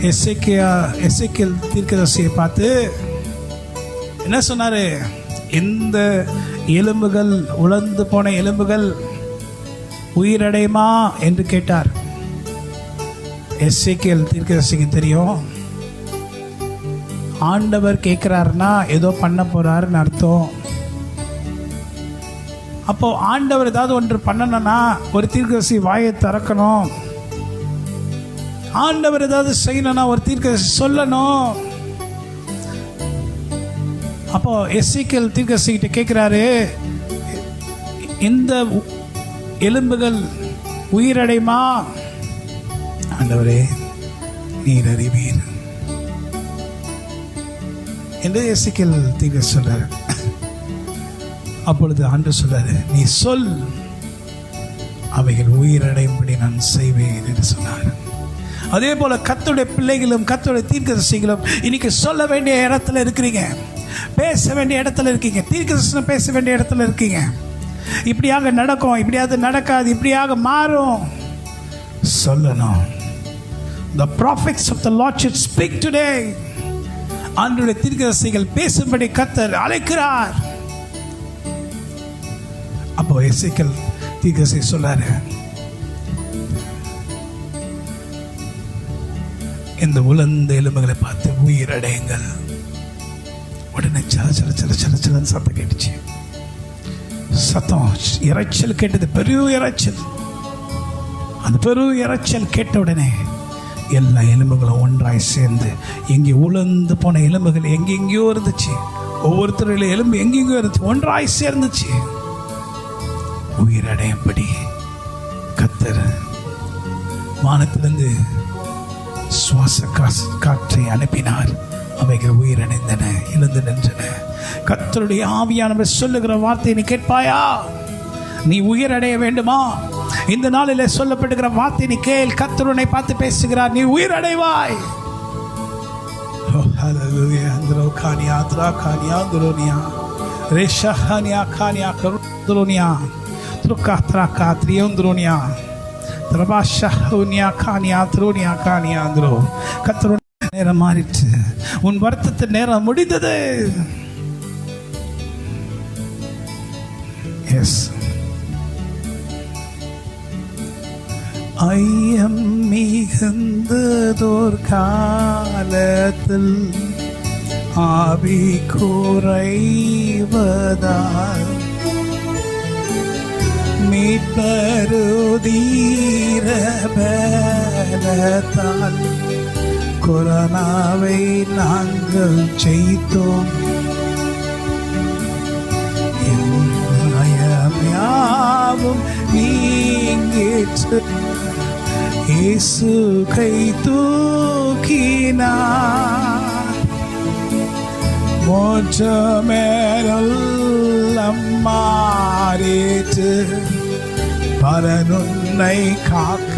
எசேக்கியேல் தீர்க்கதரிசியை பார்த்து என்ன சொன்னாரு? இந்த எலும்புகள், உலர்ந்து போன எலும்புகள் உயிரடையுமா என்று கேட்டார். எசேக்கியேல் தீர்க்கதரிசிக்கு தெரியும், ஆண்டவர் கேட்கிறாருன்னா ஏதோ பண்ண போறாருன்னு அர்த்தம். அப்போ ஆண்டவர் ஏதாவது ஒன்று பண்ணணும்னா ஒரு தீர்க்கதரிசி வாயை திறக்கணும். ஆண்டவர் ஏதாவது செய்யணும்னா ஒரு தீர்க்கதரிசி சொல்லணும். அப்போ எசேக்கியேல் தீர்க்கதரிசி கிட்ட கேட்கிறாரு, இந்த எலும்புகள் உயிரடையுமா? ஆண்டவரே நீர் அறிவீர் என்று எசேக்கியேல் தீர்க்கதரிசி சொல்றாரு. அப்பொழுது ஆண்டவர் சொல்றாரு, நீ சொல், அவைகள் உயிரடையும்படி நான் செய்வேன் என்று சொன்னார். அதே போல கர்த்தருடைய பிள்ளைகளும் கர்த்தருடைய தீர்க்கதரிசிகளும் இன்னைக்கு சொல்ல வேண்டிய இடத்துல இருக்கிறீங்க, பேச வேண்டிய இடத்துல இருக்கீங்க, தீர்க்கதரிசனம் பேச வேண்டிய இடத்துல இருக்கீங்க. இப்படியாக நடக்கும், இப்படியாவது நடக்காது, இப்படியாக மாறும் சொல்லணும். The prophets of the Lord should speak today. ஆண்டவருடைய தீர்க்கதரிசிகள் பேசும்படி கர்த்தர் அழைக்கிறார். அப்போ எசேக்கியேல் தீர்க்கதரிசி சொல்றாரு, இந்த உலர்ந்த எலும்புகளை பார்த்து உயிரடையுங்கள். உடனே சல சல சல சல சலன்னு சத்தம் கேட்டுச்சு. சத்தம் இறைச்சல் கேட்டது, பெரிய இறைச்சல். அந்த பெரிய இறைச்சல் கேட்ட உடனே எல்லா எலும்புகளும் ஒன்றாய் சேர்ந்து, எங்கே உலர்ந்து போன எலும்புகள் எங்கெங்கேயோ இருந்துச்சு, ஒவ்வொருத்தருடைய எலும்பு எங்கெங்கேயோ இருந்துச்சு, ஒன்றாய் சேர்ந்துச்சு. உயிரடையும்படி கர்த்தர் வானத்திலிருந்து சுவாச காற்றை அனுப்பினார். அவைகள் உயிரடைந்தன, எழுந்து நின்றன. கர்த்தருடைய ஆவியானவர் சொல்லுகிற வார்த்தையை நீ கேட்பாயா? நீ உயிரடைய வேண்டுமா? இந்த நாளிலே சொல்லப்படுகிற வார்த்தை நீ கேள். கர்த்தர் உன்னை பார்த்து பேசுகிறார், நீ உயிரடைவாய். Hallelujah. Andro kania tra kania andronia. Resha kania kania karundronia. Truka tra katri andronia. Trabasha unia kania tronia kania andro. கர்த்தருடைய நேரம் மாறிச்சு. உன் வருத்தத்தின் நேரம் முடிந்தது. Yes. ஐயம் மிகுந்ததோர் காலத்தில் ஆவி குறைவதால் மீட்பருதீர பலத்தால் கொரோனாவை நாங்கள் ஜெயித்தோம். யாவும் நீங்கிற்று. இயேசு கை தூக்கினார். மோட்சமெல்லாம் மாறிற்று. பரனுன்னை காக்க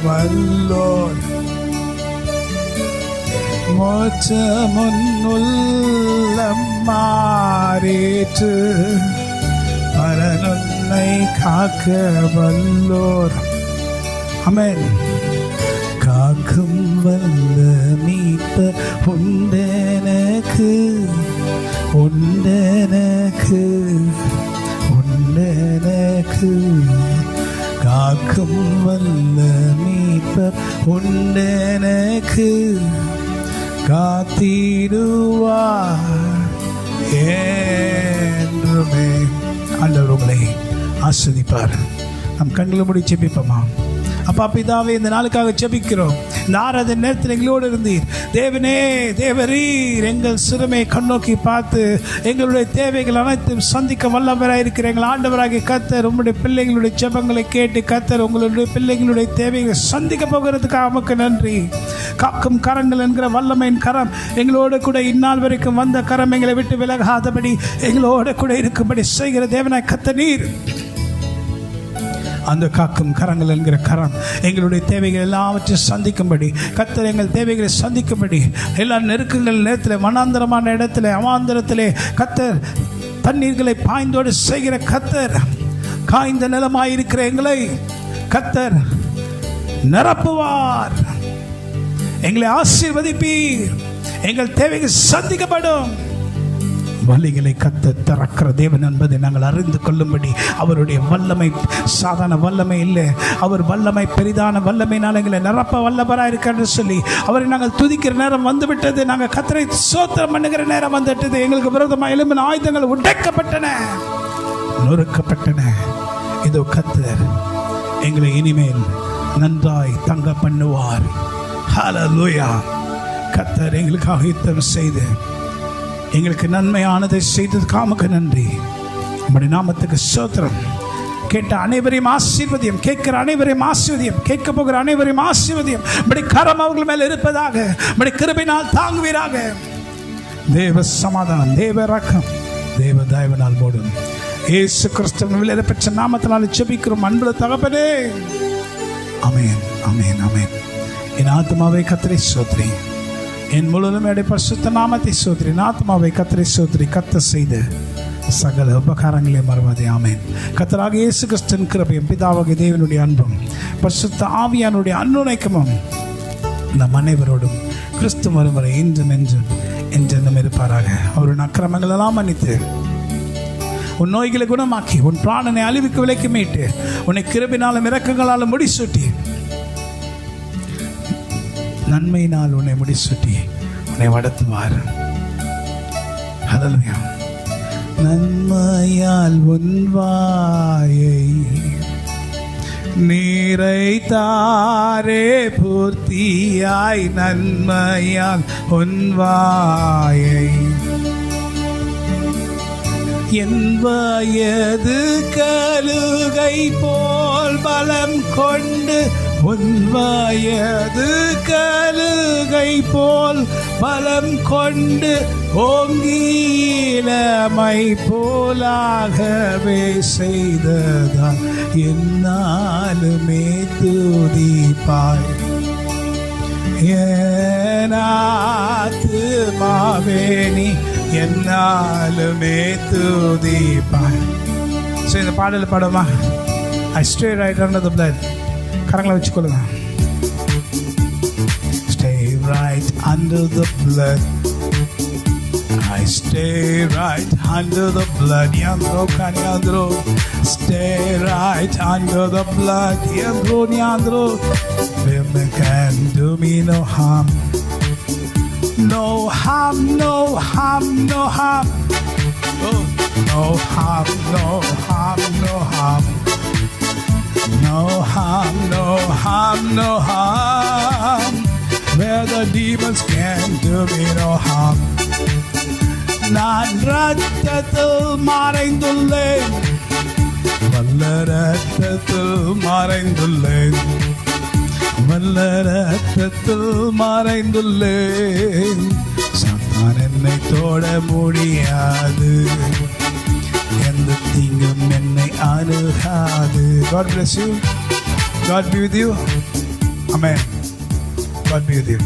வல்லோர். மோட்சமுன்னுள்ளம் மாறிற்று. பரனுன்னை காக்க வல்லோர். ஆமென். காக்கும் வல்ல மீட்பர் உண்டெனக்கு, உண்டெனக்கு, உண்டெனக்கு. காக்கும் வல்ல மீட்பர் உண்டெனக்கு, காத்திடுவார் என்றுமே. ஆண்டவர் உங்களை ஆசீர்வதிப்பார். நம் கண்களை மூடி ஜெபிப்போமா? அப்பா பிதாவே, இந்த நாளுக்காக ஜெபிக்கிறோம். இந்த ஆராதனை நேரத்தில் எங்களோடு இருந்தீர். தேவனே, தேவரீர் எங்கள் சிறுமை கண்ணோக்கி பார்த்து எங்களுடைய தேவைகள் அனைத்தும் சந்திக்க வல்லவராக இருக்கிற எங்கள் ஆண்டவராகிய கர்த்தர், உங்களுடைய பிள்ளைகளுடைய ஜெபங்களை கேட்டு கர்த்தர் உங்களுடைய பிள்ளைகளுடைய தேவைகளை சந்திக்க போகிறதுக்காக உமக்கு நன்றி. காக்கும் கரங்கள் என்கிற வல்லமையின் கரம் எங்களோடு கூட இந்நாள் வரைக்கும் வந்த கரம் எங்களை விட்டு விலகாதபடி எங்களோடு கூட இருக்கும்படி செய்கிற தேவனாய் கர்த்தர் நீர். அந்த காக்கும் கரங்கள் என்கிற கரம் எங்களுடைய தேவைகள் எல்லாவற்றையும் சந்திக்கும்படி, கர்த்தர் எங்கள் தேவைகளை சந்திக்கும்படி, எல்லா நெருக்கங்கள் நேரத்தில், வனாந்தரமான இடத்துல, அவாந்தரத்திலே கர்த்தர் தண்ணீர்களை பாய்ந்தோடு செய்கிற கர்த்தர், காய்ந்த நிலமாயிருக்கிற எங்களை கர்த்தர் நிரப்புவார். எங்களை ஆசீர்வதிப்பீர். எங்கள் தேவைகள் சந்திக்கப்படும். வழிகளை கர்த்தர் திறக்கிற தேவன் என்பதை நாங்கள் அறிந்து கொள்ளும்படி அவருடைய வல்லமை சாதாரண வல்லமை இல்லை. அவர் வல்லமை பெரிதான வல்லமையினால் எங்களை நிரப்ப வல்லவராக இருக்கான்னு சொல்லி அவரை நாங்கள் துதிக்கிற நேரம் வந்துவிட்டது. நாங்கள் கர்த்தரை ஸ்தோத்திரம் பண்ணுகிற நேரம் வந்துவிட்டது. எங்களுக்கு விரோதமாக எழும்பின ஆயுதங்கள் உடைக்கப்பட்டன, நொறுக்கப்பட்டன. இதோ கர்த்தர் எங்களை இனிமேல் நன்றாய் தங்க பண்ணுவார். ஹல்லேலூயா. கர்த்தர் எங்களுக்காக யுத்தம் செய்து எங்களுக்கு நன்மையானதை செய்ததுக்காக நன்றி. நம்முடைய நாமத்துக்கு ஸ்தோத்திரம். கேட்ட அனைவரையும் ஆசீர்வதியும், கேட்கிற அனைவரையும் ஆசீர்வதியும், கேட்க போகிற அனைவரையும் ஆசீர்வதியும். நம்முடைய கரம் அவர்கள் மேல் இருப்பதாக, நம்முடைய கிருபையினால் தாங்குவீராக. தேவ சமாதானம், தேவ இரக்கம், தேவ தயவினால் மூடும். இயேசு கிறிஸ்துவின் விலையேற பெற்ற நாமத்தினால் ஜெபிக்கிறோம் அன்புள்ள தகப்பனே. ஆமென், ஆமென், ஆமென். என் ஆத்மாவை கர்த்தரை ஸ்தோத்திரி, என் முழுவதும் பரிசுத்த நாமத்தை ஸ்தோத்திரி. என் ஆத்மாவை கர்த்தரை ஸ்தோத்திரி. கர்த்தர் செய்த சகல உபகாரங்களே மறவாதே. ஆமென். கர்த்தராகிய இயேசு கிறிஸ்துவின் கிருபையும் பிதாவாகிய தேவனுடைய அன்பும் பரிசுத்த ஆவியானுடைய அன்னுணைக்கமும் நம் அனைவரோடும் கிறிஸ்து வரும் வரை இன்றும் என்றும் என்றென்றும் இருப்பாராக. அவருடைய அக்கிரமங்கள் எல்லாம் மன்னித்து, உன் நோய்களை குணமாக்கி, உன் பிராணனை அழிவுக்கு விலைக்கு மீட்டு, உன்னை கிருபையினாலும் இரக்கங்களாலும் முடிசூட்டி, நன்மையினால் உன்னை முடிசூட்டி உன்னை நடத்துவார். ஹல்லேலூயா. நன்மையால் உன் வாயை நிறைத்தாரே பூர்த்தியாய், நன்மையால் உன் வாயை என் வயது கழுகை போல் பலம் கொண்டு உன் வயது கழுகை போல் பலம் கொண்டு ஓங்கீலமை போலாகவே செய்ததா என்னாலுமே துதிப்பாய் ஆத்துமாவே நீ என்னாலுமே துதிப்பாய். சரி, இந்த பாடல் பாடுமா? I stay right under the blood. கரங்களை வச்சுக்கொள்ளுங்க. Stay right under the blood. I stay right under the blood. Yandro kanyandro. Stay right under the blood. Yandro nyandro. Women can do me no harm. No harm, no harm, no harm. Oh, no harm, no harm, no harm. No harm, no harm, no harm. Where the demons can do me no harm. நான் ரத்தத்தில் மறைந்துள்ளேன், வல்ல ரத்தத்தில் மறைந்துள்ளேன், வல்ல ரத்தத்தில் மறைந்துள்ளேன். சாத்தான் என்னை தொட முடியாது, எந்த தீங்கும் என்னை அணுகாது. God bless you. God be with you. Amen. God be with you.